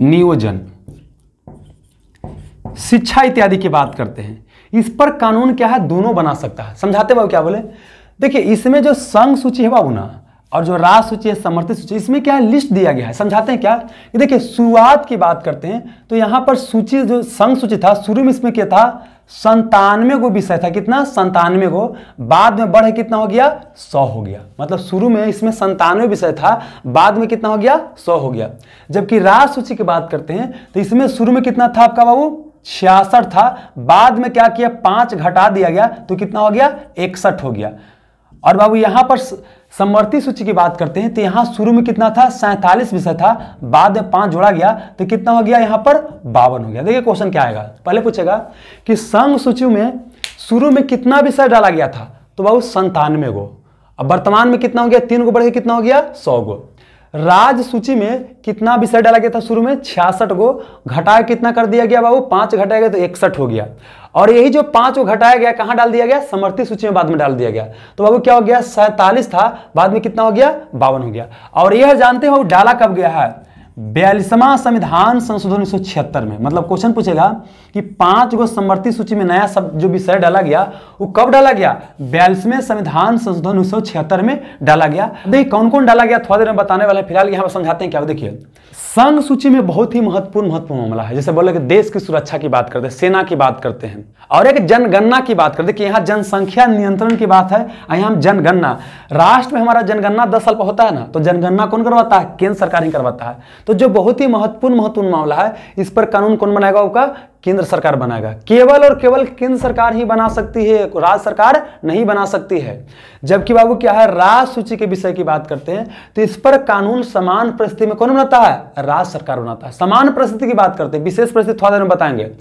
नियोजन, शिक्षा इत्यादि की बात करते हैं। इस पर कानून क्या है? दोनों बना सकता है। समझाते बाबू क्या बोले? देखिए इसमें जो संघ सूची है बाबू ना, और जो राज्य सूची है, समवर्ती सूची, इसमें क्या है? लिस्ट दिया गया है। समझाते हैं क्या? कि देखिए शुरुआत की बात करते हैं तो यहां पर सूची, जो संघ सूची था, शुरू में इसमें क्या था? 97 गो विषय था। कितना? 97 गो। बाद में बढ़ कितना हो गया? 100 हो गया। मतलब शुरू में इसमें 97 विषय था, बाद में कितना हो गया? 100 हो गया। जबकि राज्य सूची की बात करते हैं तो इसमें शुरू में कितना था आपका बाबू? 66 था। बाद में क्या किया? 5 घटा दिया गया तो कितना हो गया? 61 हो गया। और बाबू यहां पर समवर्ती सूची की बात करते हैं तो यहां शुरू में कितना था? 47 विषय था, बाद में 5 जोड़ा गया तो कितना हो गया? यहां पर 52 हो गया। देखिए क्वेश्चन क्या आएगा, पहले पूछेगा कि संघ सूची में शुरू में कितना विषय डाला गया था? तो बाबू 97 गो। अब वर्तमान में कितना हो गया? 3 गो बढ़ के कितना हो गया? 100 गो। राज्य सूची में कितना विषय डाला गया था? शुरू में 66 गो, घटाया कितना कर दिया गया बाबू? 5 घटाया गया तो 61 हो गया। और यही जो 5 को घटाया गया कहां डाल दिया गया? समवर्ती सूची में बाद में डाल दिया गया। तो बाबू क्या हो गया? 47 था, बाद में कितना हो गया? 52 हो गया। और यह जानते हो डाला कब गया है? 42वां संविधान संशोधन 1976 में। मतलब क्वेश्चन पूछेगा कि 5 गो समवर्ती सूची में नया सब जो विषय डाला गया वो कब डाला गया? 42वें संविधान संशोधन 1976 में डाला गया। देखिए कौन कौन डाला गया थोड़ा देर में बताने वाले, फिलहाल यहां पर समझाते हैं क्या। देखिए संघ सूची में बहुत ही महत्वपूर्ण मामला है। जैसे बोले कि देश की सुरक्षा की बात करते हैं, सेना की बात करते हैं, और एक जनगणना की बात करते हैं कि यहाँ जनसंख्या नियंत्रण की बात है। यहाँ जनगणना, राष्ट्र में हमारा जनगणना 10 साल पर होता है ना, तो जनगणना कौन करवाता है? केंद्र सरकार ही करवाता है। तो जो बहुत ही महत्वपूर्ण मामला है, इस पर कानून कौन बनाएगा? आपका केंद्र सरकार बनाएगा। केवल और केवल केंद्र सरकार ही बना सकती है, राज्य सरकार नहीं बना सकती है। जबकि बाबू क्या है? राज्य सूची के विषय की बात करते हैं तो इस पर कानून समान परिस्थिति में कौन बनाता है? राज्य सरकार बनाता है। समान परिस्थिति की बात करते हैं, विशेष परिस्थिति थोड़ा देर में बताएंगे।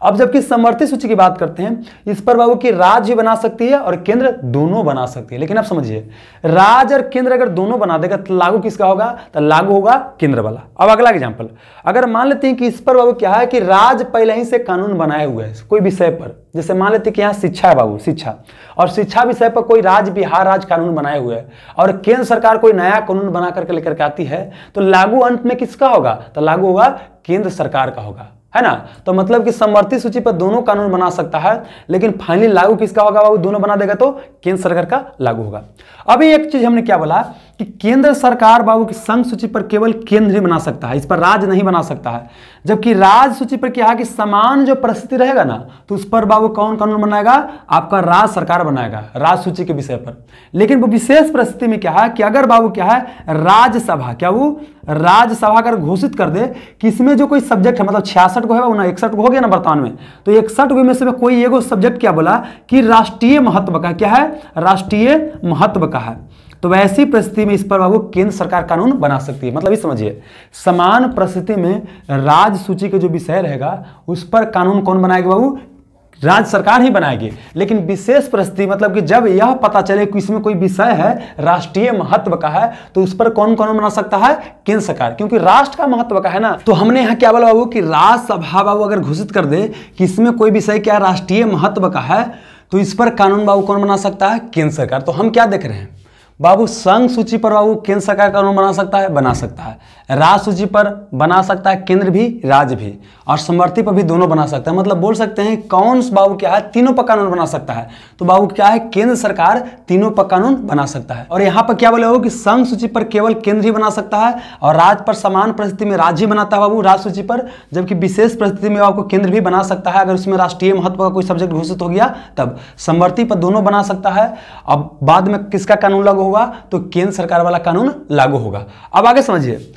अब जबकि समवर्ती सूची की बात करते हैं, इस पर बाबू की राज्य भी बना सकती है और केंद्र दोनों बना सकती है। लेकिन आप समझिए, राज्य और केंद्र अगर दोनों बना देगा तो लागू किसका होगा? तो लागू होगा केंद्र वाला। अब अगला एग्जांपल, अगर मान लेते हैं कि इस पर बाबू क्या है कि राज्य पहले ही से कानून बनाए हुए है कोई विषय पर, जैसे मान लेते हैं कि यहाँ शिक्षा है बाबू, शिक्षा, और शिक्षा विषय पर कोई राज्य, बिहार राज्य कानून बनाए हुए है और केंद्र सरकार कोई नया कानून बना करके लेकर के आती है, तो लागू अंत में किसका होगा? तो लागू होगा केंद्र सरकार का होगा, है ना। तो मतलब कि समवर्ती सूची पर दोनों कानून बना सकता है, लेकिन फाइनली लागू किसका होगा बाबू? दोनों बना देगा तो केंद्र सरकार का लागू होगा। अभी एक चीज हमने क्या बोला कि केंद्र सरकार बाबू की संघ सूची पर केवल केंद्र ही बना सकता है, इस पर राज्य नहीं बना सकता है। जबकि राज्य सूची पर क्या है कि समान जो परिस्थिति रहेगा ना, तो उस पर बाबू कौन कानून बनाएगा? आपका राज्य सरकार बनाएगा राज्य सूची के विषय पर। लेकिन वो विशेष परिस्थिति में क्या है कि अगर बाबू क्या है राज्यसभा, क्या वो राज्यसभा अगर घोषित कर दे कि इसमें जो कोई सब्जेक्ट है, मतलब 66 को है ना, 61 को हो गया ना वर्तमान में, तो 61 में से कोई एगो सब्जेक्ट क्या बोला कि राष्ट्रीय महत्व का, क्या है? राष्ट्रीय महत्व का है। तो वैसी परिस्थिति में इस पर बाबू केंद्र सरकार कानून बना सकती है। मतलब ये समझिए, समान परिस्थिति में राज्य सूची के जो विषय रहेगा उस पर कानून कौन बनाएगा बाबू? राज्य सरकार ही बनाएगी। लेकिन विशेष परिस्थिति, मतलब कि जब यह पता चले कि इसमें कोई विषय है राष्ट्रीय महत्व का है, तो उस पर कौन कानून बना सकता है? केंद्र सरकार, क्योंकि राष्ट्र का महत्व का है ना। तो हमने यहाँ क्या बोला बाबू कि राज्यसभा बाबू अगर घोषित कर दे कि इसमें कोई विषय क्या राष्ट्रीय महत्व का है, तो इस पर कानून बाबू कौन बना सकता है? केंद्र सरकार। तो हम क्या देख रहे हैं बाबू? संघ सूची पर बाबू केंद्र सरकार कानून बना सकता है, बना सकता है। राज्य सूची पर बना सकता है, केंद्र भी राज्य भी, और समवर्ती पर भी दोनों बना सकता है। मतलब बोल सकते हैं कौन बाबू क्या है? तीनों पर कानून बना सकता है। तो बाबू क्या है? केंद्र सरकार तीनों पर कानून बना सकता है। और यहाँ पर क्या बोले बाबू कि संघ सूची पर केवल केंद्र ही बना सकता है और राज्य पर समान परिस्थिति में राज्य ही बनाता है बाबू राज्य सूची पर, जबकि विशेष परिस्थिति में आपको केंद्र भी बना सकता है अगर उसमें राष्ट्रीय महत्व का कोई सब्जेक्ट घोषित हो गया तब। समवर्ती पर दोनों बना सकता है। अब बाद में किसका कानून लागू होगा? तो केंद्र सरकार वाला कानून लागू होगा। अब आगे समझिए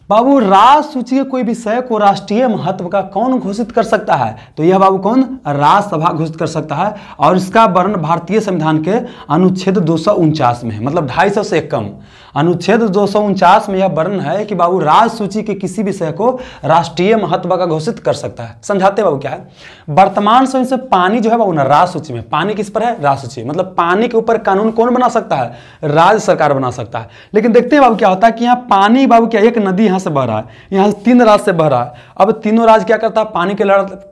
बाबू, राज्य सूची के कोई विषय को राष्ट्रीय महत्व का कौन घोषित कर सकता है? तो यह बाबू कौन? राज्यसभा घोषित कर सकता है। और इसका वर्णन भारतीय संविधान के अनुच्छेद 249 में है, मतलब 250 से कम। अनुच्छेद 249 में यह वर्णन है कि बाबू राज्य सूची के किसी विषय को राष्ट्रीय महत्व का घोषित कर सकता है। समझाते बाबू क्या है? वर्तमान समय से पानी जो है बाबू ना राज्य सूची में, पानी किस पर है? राज्य सूची। मतलब पानी के ऊपर कानून कौन बना सकता है? राज्य सरकार बना सकता है। लेकिन देखते हैं बाबू क्या होता है कि यहाँ पानी बाबू क्या, एक नदी से बह रहा है, यहाँ से 3 राज्य से बह रहा है। अब तीनों राज्य क्या करता है? पानी के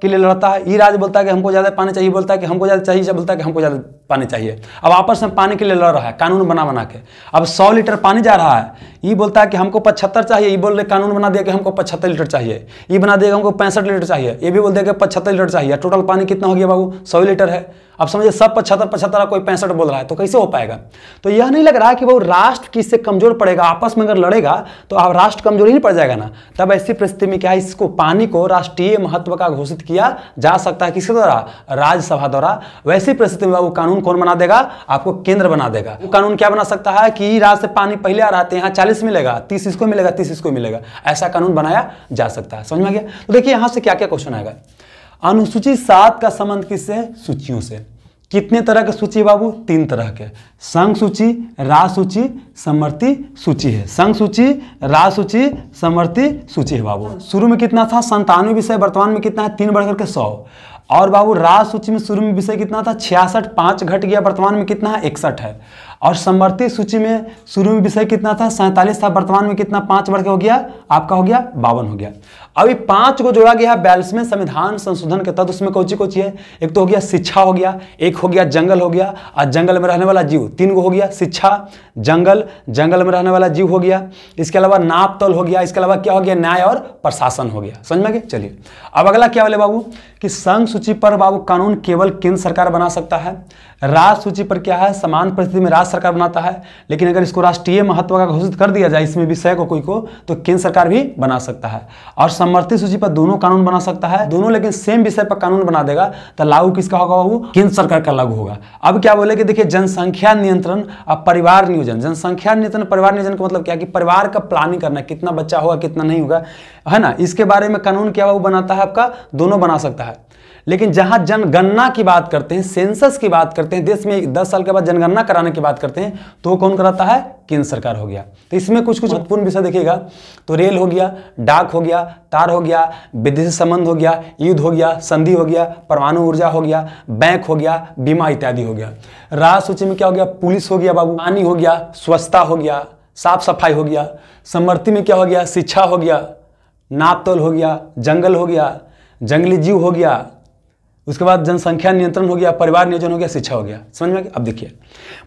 लिए लड़ता है। ये राज्य बोलता है कि हमको ज्यादा पानी चाहिए, बोलता है कि हमको ज्यादा चाहिए, बोलता है कि हमको ज्यादा पानी चाहिए। अब आपस में पानी के लिए लड़ रहा है कानून बना के। अब 100 लीटर पानी जा रहा है, ये बोलता है कि हमको 75 चाहिए, ये बोल रहे कानून बना दिया कि हमको 75 लीटर चाहिए। ये बना देगा हमको 65 लीटर चाहिए, ये भी बोल देगा 75 लीटर चाहिए। टोटल पानी कितना हो गया बाबू? 100 लीटर है। अब समझिए सब 75 कोई 65 बोल रहा है, तो कैसे हो पाएगा? तो यह नहीं लग रहा है कि वो राष्ट्र किससे कमजोर पड़ेगा, आपस में अगर लड़ेगा तो आप राष्ट्र कमजोर ही नहीं पड़ जाएगा ना। तब ऐसी परिस्थिति में क्या है, इसको पानी को राष्ट्रीय महत्व का घोषित किया जा सकता है किसके द्वारा? राज्यसभा द्वारा। वैसी परिस्थिति में वो कानून कौन बना देगा? आपको केंद्र बना देगा। वो कानून क्या बना सकता है कि राज्य से पानी पहले आ रहा है, यहाँ 40 मिलेगा, 30 इसको मिलेगा, 30 इसको मिलेगा। ऐसा कानून बनाया जा सकता है। समझ में आ गया? तो देखिए यहां से क्या क्या क्वेश्चन आएगा। अनुसूची 7 का संबंध किससे? सूचियों से। कितने तरह के सूची बाबू? 3 तरह के। संघ सूची, राज्य सूची, समवर्ती सूची है। संघ सूची, राज्य सूची, समवर्ती सूची है बाबू। शुरू में कितना था? 97 विषय, वर्तमान में कितना है? 3 बढ़कर के 100। और बाबू राज्य सूची में शुरू में विषय कितना था? 66, 5 घट गया, वर्तमान में कितना है? 61 है। और समवर्ती सूची में शुरू में विषय कितना था? 47 था, वर्तमान में कितना? 5 बढ़ के हो गया, आपका हो गया 52 हो गया। अभी 5 को जोड़ा गया 42वें संविधान संशोधन के तहत। उसमें कौची है? एक तो हो गया शिक्षा हो गया, एक हो गया जंगल हो गया, और जंगल में रहने वाला जीव। 3 गो हो गया, शिक्षा, जंगल, जंगल में रहने वाला जीव हो गया। इसके अलावा नाप तौल हो गया। इसके अलावा क्या हो गया? न्याय और प्रशासन हो गया। समझ में गए? चलिए अब अगला क्या बोले बाबू कि संघ सूची पर बाबू कानून केवल केंद्र सरकार बना सकता है। राज्य सूची पर क्या है? समान परिस्थिति में राज्य सरकार बनाता है। लेकिन अगर इसको राष्ट्रीय महत्व का घोषित कर दिया जाए इसमें विषय को कोई को, तो केंद्र सरकार भी बना सकता है। और समवर्ती सूची पर दोनों कानून बना सकता है। दोनों लेकिन सेम विषय पर कानून बना देगा तो लागू किसका होगा बाबू? केंद्र सरकार का लागू होगा। अब क्या बोले कि देखिए जनसंख्या नियंत्रण और परिवार नियोजन। जनसंख्या नियंत्रण, परिवार नियोजन का मतलब क्या कि परिवार का प्लानिंग करना, कितना बच्चा होगा कितना नहीं होगा, है ना। इसके बारे में कानून क्या बाबू बनाता है? आपका दोनों बना सकता है। लेकिन जहां जनगणना की बात करते हैं, सेंसस की बात करते हैं, देश में 10 साल के बाद जनगणना कराने की बात करते हैं, तो कौन कराता है? केंद्र सरकार हो गया। तो इसमें कुछ कुछ महत्वपूर्ण विषय देखिएगा, तो रेल हो गया, डाक हो गया, तार हो गया, विदेशी संबंध हो गया, युद्ध हो गया, संधि हो गया, परमाणु ऊर्जा हो गया, बैंक हो गया, बीमा इत्यादि हो गया। राज सूची में क्या हो गया? पुलिस हो गया बाबू, पानी हो गया, स्वच्छता हो गया, साफ सफाई हो गया। समृद्धि में क्या हो गया? शिक्षा हो गया, नापतोल हो गया, जंगल हो गया, जंगली जीव हो गया, उसके बाद जनसंख्या नियंत्रण हो गया, परिवार नियोजन हो गया, शिक्षा हो गया। समझ में? अब देखिए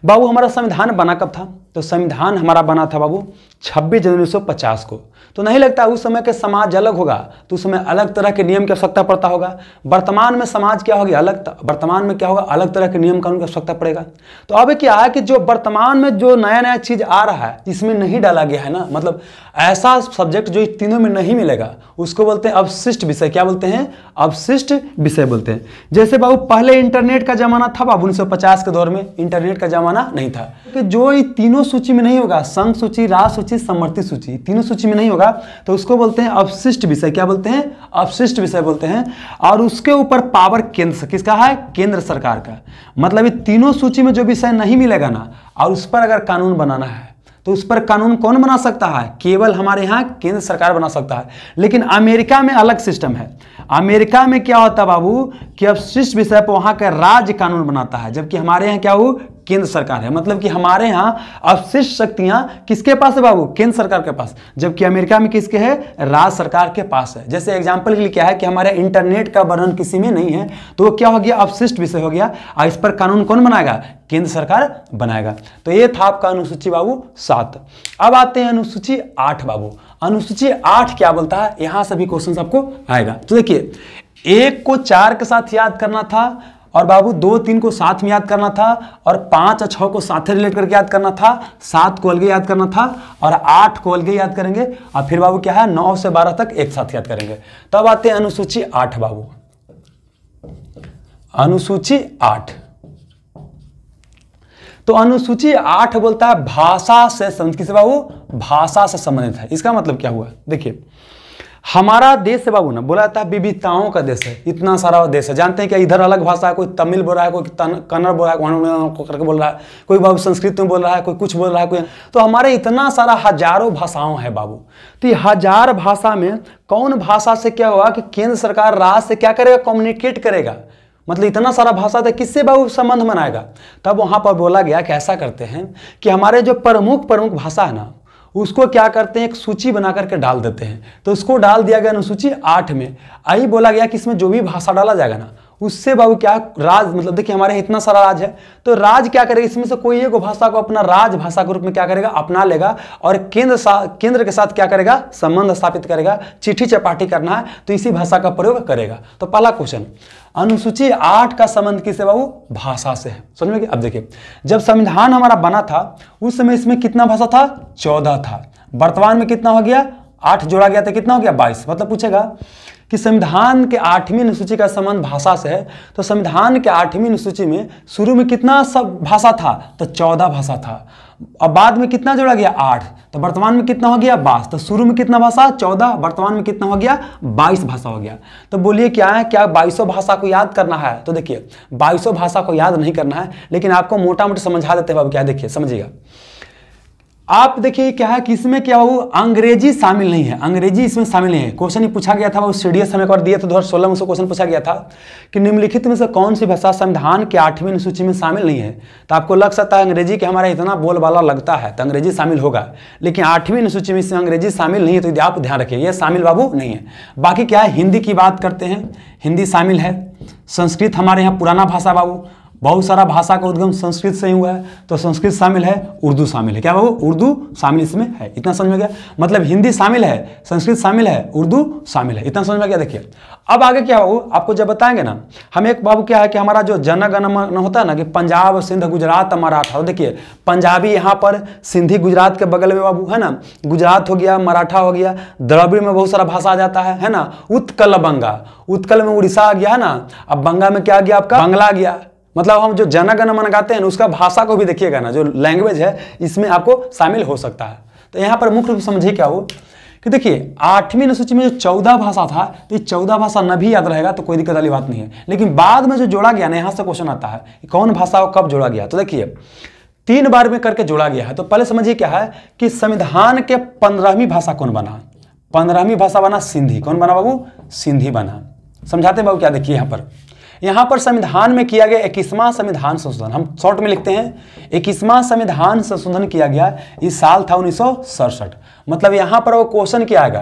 बाबू, हमारा संविधान बना कब था? तो संविधान हमारा बना था बाबू 26 जनवरी 1950 को। तो नहीं लगता उस समय के समाज अलग होगा, तो उस समय अलग तरह के नियम की आवश्यकता पड़ता होगा। वर्तमान में समाज क्या हो गया? अलग। वर्तमान में क्या होगा? अलग तरह के नियम कानून की आवश्यकता पड़ेगा। तो अब क्या है कि जो वर्तमान में जो नया नया चीज आ रहा है, इसमें नहीं डाला गया है ना, मतलब ऐसा सब्जेक्ट जो तीनों में नहीं मिलेगा, उसको बोलते हैं अवशिष्ट विषय। क्या बोलते हैं? अवशिष्ट विषय बोलते हैं। जैसे बाबू पहले इंटरनेट का जमाना था बाबू, 1950 के दौर में इंटरनेट का जमाना नहीं था, कि जो ये तीनों सूची में नहीं होगा, संघ सूची, राज सूची, समवर्ती सूची, तीनों सूची में नहीं होगा, तो उसको बोलते हैं अवशिष्ट विषय। क्या बोलते हैं? अवशिष्ट विषय बोलते हैं। और उसके ऊपर पावर केंद्र किसका है? केंद्र सरकार का। मतलब ये तीनों सूची में जो विषय नहीं मिलेगा ना, और उस पर अगर कानून बनाना है, तो उस पर कानून कौन बना सकता है? केवल हमारे यहाँ केंद्र सरकार बना सकता है। लेकिन अमेरिका में अलग सिस्टम है। अमेरिका में क्या होता है बाबू कि अवशिष्ट विषय पर वहां का राज्य कानून बनाता है, जबकि हमारे यहाँ क्या हो? केंद्र सरकार है। मतलब कि हमारे यहाँ अवशिष्ट शक्तियां किसके पास है बाबू? केंद्र सरकार के पास, जबकि अमेरिका में किसके है? राज्य सरकार के पास है। जैसे एग्जांपल के लिए क्या है कि हमारे इंटरनेट का वर्णन किसी में नहीं है, तो वो क्या हो गया? अवशिष्ट विषय हो गया। और इस पर कानून कौन बनाएगा? केंद्र सरकार बनाएगा। तो ये था आपका अनुसूची बाबू 7। अब आते हैं अनुसूची 8 बाबू। अनुसूची 8 क्या बोलता है? यहां सभी क्वेश्चन आपको आएगा। तो देखिए, 1 को 4 के साथ याद करना था, और बाबू 2, 3 को साथ में याद करना था, और 5 और 6 को साथ रिलेट करके याद करना था, 7 को अलग याद करना था, और 8 को अलग याद करेंगे, और फिर बाबू क्या है? 9 से 12 तक एक साथ याद करेंगे। तब आते हैं अनुसूची 8 बाबू। अनुसूची 8, तो अनुसूची 8 बोलता है भाषा से संबंधित। किसे बाबू? भाषा से संबंधित है। इसका मतलब क्या हुआ? देखिए, हमारा देश है बाबू ना, बोला जाता है विविधताओं का देश है। इतना सारा देश है, जानते हैं क्या? इधर अलग भाषा है, कोई तमिल बोल रहा है, कोई कन्नड़ बोल रहा है, कोई करके बोल रहा है, कोई बाबू संस्कृत में बोल रहा है, कोई कुछ बोल रहा है, कोई। तो हमारे इतना सारा हजारों भाषाओं है बाबू। तो ये हजार भाषा में कौन भाषा से क्या हुआ कि केंद्र सरकार राज्य से क्या करेगा? कम्युनिकेट करेगा। मतलब इतना सारा भाषा था, किससे बाबू संबंध बनाएगा? तब वहां पर बोला गया कि ऐसा करते हैं कि हमारे जो प्रमुख भाषा है ना, उसको क्या करते हैं? एक सूची बना करके डाल देते हैं। तो उसको डाल दिया गया अनुसूची 8 में। आई बोला गया कि इसमें जो भी भाषा डाला जाएगा ना, उससे बाबू क्या राज, मतलब देखिए हमारे इतना सारा राज है, तो राज क्या करेगा? इसमें से कोई एक भाषा को अपना राज भाषा के रूप में क्या करेगा? अपना लेगा, और केंद्र के साथ क्या करेगा? संबंध स्थापित करेगा। चिट्ठी चपाटी करना है तो इसी भाषा का प्रयोग करेगा। तो पहला क्वेश्चन, अनुसूची 8 का संबंध किससे बाबू? भाषा से है। समझ में? अब देखिए, जब संविधान हमारा बना था उस समय इसमें कितना भाषा था? 14 था। वर्तमान में कितना हो गया? 8 जोड़ा गया तो कितना हो गया? 22। मतलब पूछेगा कि संविधान के 8वीं अनुसूची का संबंध भाषा से है, तो संविधान के 8वीं अनुसूची में शुरू में कितना सब भाषा था? तो 14 भाषा था। अब बाद में कितना जोड़ा गया? 8। तो वर्तमान में कितना हो गया? 22। तो शुरू में कितना भाषा? 14। वर्तमान में कितना हो गया? 22 भाषा हो गया। तो बोलिए क्या है? क्या 22 भाषा को याद करना है? तो देखिए, 22 भाषा को याद नहीं करना है, लेकिन आपको मोटा मोटा समझा देते हैं बाबू। क्या देखिए, समझिएगा आप। देखिए क्या है कि इसमें क्या हो? अंग्रेजी शामिल नहीं है। अंग्रेजी इसमें शामिल नहीं है। क्वेश्चन ही पूछा गया था वो सीडीएस हमें एक बार दिए थे 2016 में, उसको क्वेश्चन पूछा गया था कि निम्नलिखित में से कौन सी भाषा संविधान के 8वीं अनुसूची में शामिल नहीं है? तो आपको लग सकता है अंग्रेजी के हमारा इतना बोलबाला लगता है तो अंग्रेजी शामिल होगा, लेकिन 8वीं अनुसूची में इसमें अंग्रेजी शामिल नहीं है। तो आप ध्यान रखिए, ये शामिल बाबू नहीं है। बाकी क्या है? हिंदी की बात करते हैं, हिंदी शामिल है। संस्कृत हमारे यहाँ पुराना भाषा बाबू, बहुत सारा भाषा का उद्गम संस्कृत से ही हुआ है, तो संस्कृत शामिल है, उर्दू शामिल है। क्या बाबू? उर्दू शामिल इसमें है। इतना समझ में गया? मतलब हिंदी शामिल है, संस्कृत शामिल है, उर्दू शामिल है। इतना समझ में गया? देखिए अब आगे क्या हो, आपको जब बताएंगे ना हम, एक बाबू क्या है कि हमारा जो जन गण मन होता है ना कि पंजाब, सिंध, गुजरात, मराठा। देखिए पंजाबी यहाँ पर, सिंधी गुजरात के बगल में बाबू है ना, गुजरात हो गया, मराठा हो गया, द्रविड़ में बहुत सारा भाषा आ जाता है ना। उत्कल बंगा, उत्कल में उड़ीसा आ गया है ना। अब बंगा में क्या आ गया? आपका बांग्ला आ गया। मतलब हम जो जन गण मन गाते हैं उसका भाषा को भी देखिएगा ना, जो लैंग्वेज है इसमें आपको शामिल हो सकता है। तो यहाँ पर मुख्य रूप से समझिए क्या हो कि देखिए 8वीं अनुसूची में जो 14 भाषा था, तो ये 14 भाषा न भी याद रहेगा तो कोई दिक्कत वाली बात नहीं है, लेकिन बाद में जो जोड़ा गया ना, यहाँ से क्वेश्चन आता है कि कौन भाषा को कब जोड़ा गया। तो देखिए 3 बार में करके जोड़ा गया है। तो पहले समझिए क्या है कि संविधान के 15वीं भाषा कौन बना, 15वीं भाषा बना सिंधी। कौन बना बाबू, सिंधी बना। समझाते हैं बाबू क्या, देखिए यहाँ पर संविधान में किया गया 21वां संविधान संशोधन, हम शॉर्ट में लिखते हैं 21वां संविधान संशोधन किया गया, इस साल था 1967। मतलब यहाँ पर वो क्वेश्चन क्या आएगा,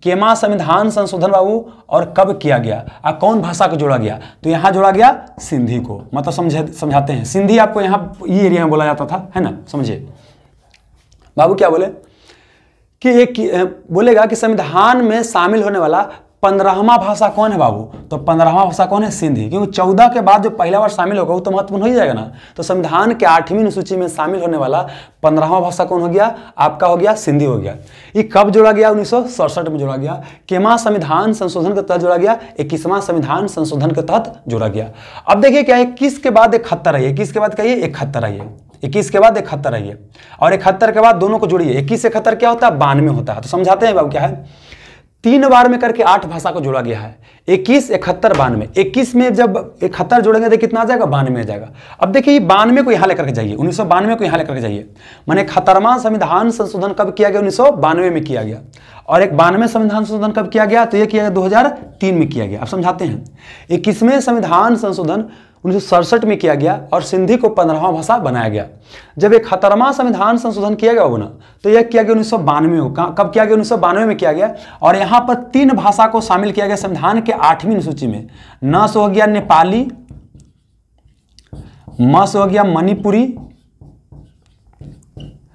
केमा संविधान संशोधन बाबू और कब किया गया और कौन भाषा को जोड़ा गया। तो यहाँ जोड़ा गया सिंधी को। मतलब समझाते हैं, सिंधी आपको यहाँ ये एरिया में बोला जाता था, है ना। समझिए बाबू क्या बोले कि एक बोलेगा कि संविधान में शामिल होने वाला 15वां भाषा कौन है बाबू। तो 15वां भाषा कौन है, सिंधी। क्योंकि 14 के बाद जो पहला बार शामिल होगा वो तो महत्वपूर्ण हो ही जाएगा ना। तो संविधान के 8वीं अनुसूची में शामिल होने वाला 15वां भाषा कौन हो गया, आपका हो गया सिंधी हो गया। ये कब जोड़ा गया, 1967 में जोड़ा गया। केमा संविधान संशोधन के तहत जोड़ा गया, 21वां संविधान संशोधन के तहत जोड़ा गया। अब देखिए क्या है, 21 के बाद 71 आई है, 21 के बाद कहिए 71 आई है, 21 के बाद 71 आई है और 71 के बाद दोनों को जोड़िए, 21 से 71 क्या होता है, 92 होता है। तो समझाते हैं बाबू क्या है, 3 बार में करके 8 भाषा को जोड़ा गया है, 21, 71, 92। 21 में जब 71 जोड़ेंगे तो कितना आ जाएगा, 92 आ जाएगा। अब देखिए 92 को यहाँ लेकर के जाइए, 1992 को यहाँ लेकर के जाइए। माने 71वां संविधान संशोधन कब किया गया, 1992 में किया गया। और एक 92वें संविधान संशोधन कब किया गया, तो ये किया गया 2003 में किया गया। अब समझाते हैं, 21वें संविधान संशोधन 1967 में किया गया और सिंधी को 15वां भाषा बनाया गया। जब 71वां संविधान संशोधन किया गया होगा ना, तो यह किया गया 1992 में। कब किया गया, 1992 में किया गया। और यहाँ पर 3 भाषा को शामिल किया गया संविधान के 8वीं अनुसूची में। न से हो गया नेपाली, म से हो गया मणिपुरी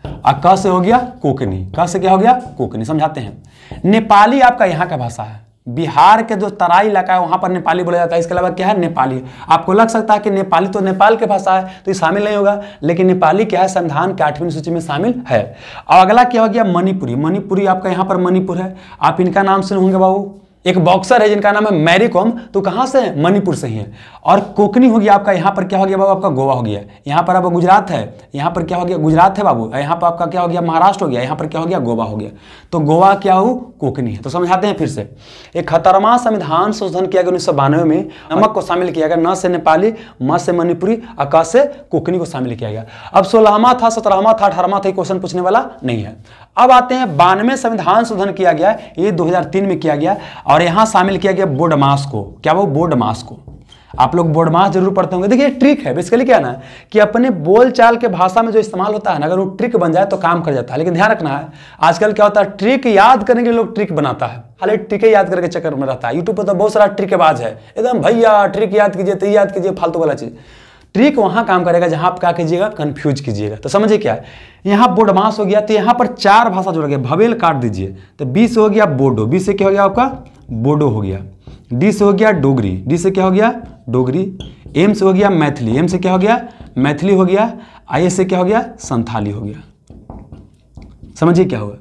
और क से हो गया कोकनी। क से क्या हो गया, कोकनी। समझाते हैं, नेपाली आपका यहाँ का भाषा है, बिहार के जो तराई इलाका है वहां पर नेपाली बोला जाता है। इसके अलावा क्या है, नेपाली। आपको लग सकता है कि नेपाली तो नेपाल के भाषा है तो ये शामिल नहीं होगा, लेकिन नेपाली क्या है, संविधान के 8वीं सूची में शामिल है। और अगला क्या हो गया, मणिपुरी। मणिपुरी आपका यहाँ पर मणिपुर है। आप इनका नाम सुने होंगे बाबू, एक बॉक्सर है जिनका नाम है मैरी कॉम, तो कहाँ से है, मणिपुर से ही है। और कोकनी हो गया आपका, यहाँ पर क्या हो गया बाबू, आपका गोवा हो गया। यहाँ पर आपका गुजरात है, यहाँ पर क्या हो गया, गुजरात है बाबू। यहाँ पर आपका क्या हो गया, महाराष्ट्र हो गया। यहाँ पर क्या हो गया, गोवा हो गया। तो गोवा क्या हो, कोकनी है। तो समझाते हैं फिर से, 71वां संविधान संशोधन किया गया 1992 में। नमक को शामिल किया गया, न से नेपाली, म से मणिपुरी, क से कोकनी को शामिल किया गया। अब 16वां था, 17वां था, 18वां था, क्वेश्चन पूछने वाला नहीं है। अब आते हैं 92वें संविधान संशोधन किया गया, ये 2003 में किया गया और यहाँ शामिल किया गया बोडमास को। क्या वो, बोडमास को। आप लोग बोडमास जरूर पढ़ते होंगे। देखिए ट्रिक है बेसिकली, क्या ना कि अपने बोलचाल के भाषा में जो इस्तेमाल होता है ना, अगर वो ट्रिक बन जाए तो काम कर जाता है। लेकिन ध्यान रखना है, आजकल क्या होता है, ट्रिक याद करने के लिए लोग ट्रिक बनाता है, खाली ट्रिक याद करके चक्कर में रहता है। यूट्यूब पर तो बहुत सारा ट्रिकबाज है, एकदम भैया ट्रिक याद कीजिए, तो याद कीजिए, फालतू वाला चीज। ट्रिक वहां काम करेगा जहां आप क्या कीजिएगा, कंफ्यूज कीजिएगा। तो समझिए क्या है, यहाँ बोडमास हो गया, तो यहाँ पर 4 भाषा जुड़ गया। भवेल काट दीजिए, तो बी से हो गया बोडो, बी से क्या हो गया आपका, बोडो हो गया। डी से हो गया डोगरी, डी से क्या हो गया, डोगरी। एम से हो गया मैथिली, एम से क्या हो गया, मैथिली हो गया। आई से क्या हो गया, संथाली हो गया। समझिए क्या हुआ,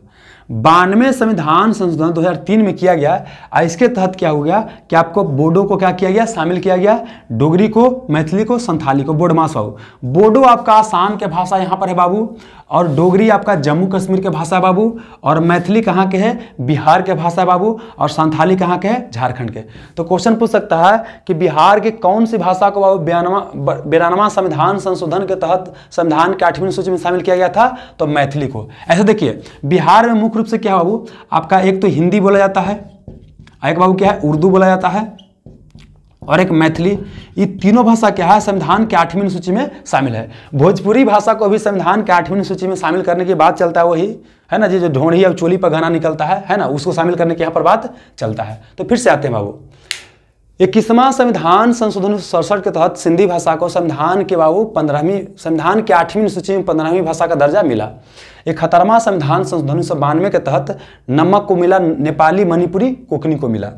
92वें संविधान संशोधन 2003 में किया गया। इसके तहत क्या हो गया कि आपको बोडो को क्या किया गया, शामिल किया गया, डोगरी को, मैथिली को, संथाली को। बोडमास बाबू, बोडो आपका आसाम के भाषा यहाँ पर है बाबू, और डोगरी आपका जम्मू कश्मीर के भाषा है बाबू, और मैथिली कहाँ के है, बिहार के भाषा है बाबू, और संथाली कहाँ के है, झारखंड के। तो क्वेश्चन पूछ सकता है कि बिहार की कौन सी भाषा को बाबू 92वां संविधान संशोधन के तहत संविधान के 8वीं सूची में शामिल किया गया था, तो मैथिली को। ऐसे देखिए, बिहार में मुख्य रूप से क्या है बाबू, आपका एक तो हिंदी बोला जाता है, एक बाबू क्या है, उर्दू बोला जाता है, और एक मैथिली। ये तीनों भाषा क्या है, संविधान के 8वीं सूची में शामिल है। भोजपुरी भाषा को भी संविधान के 8वीं सूची में शामिल करने की बात चलता है, वही है ना, जो ढोंढी और चोली पर गाना निकलता है ना, उसको शामिल करने की यहाँ पर बात चलता है। तो फिर से आते हैं बाबू, 21वां संविधान संशोधन 1967 के तहत सिंधी भाषा को संविधान के बाबू 15वीं, संविधान के 8वीं सूची में 15वीं भाषा का दर्जा मिला। 71वां संविधान संशोधन 1992 के तहत नमक को मिला, नेपाली, मणिपुरी, कोकनी को मिला।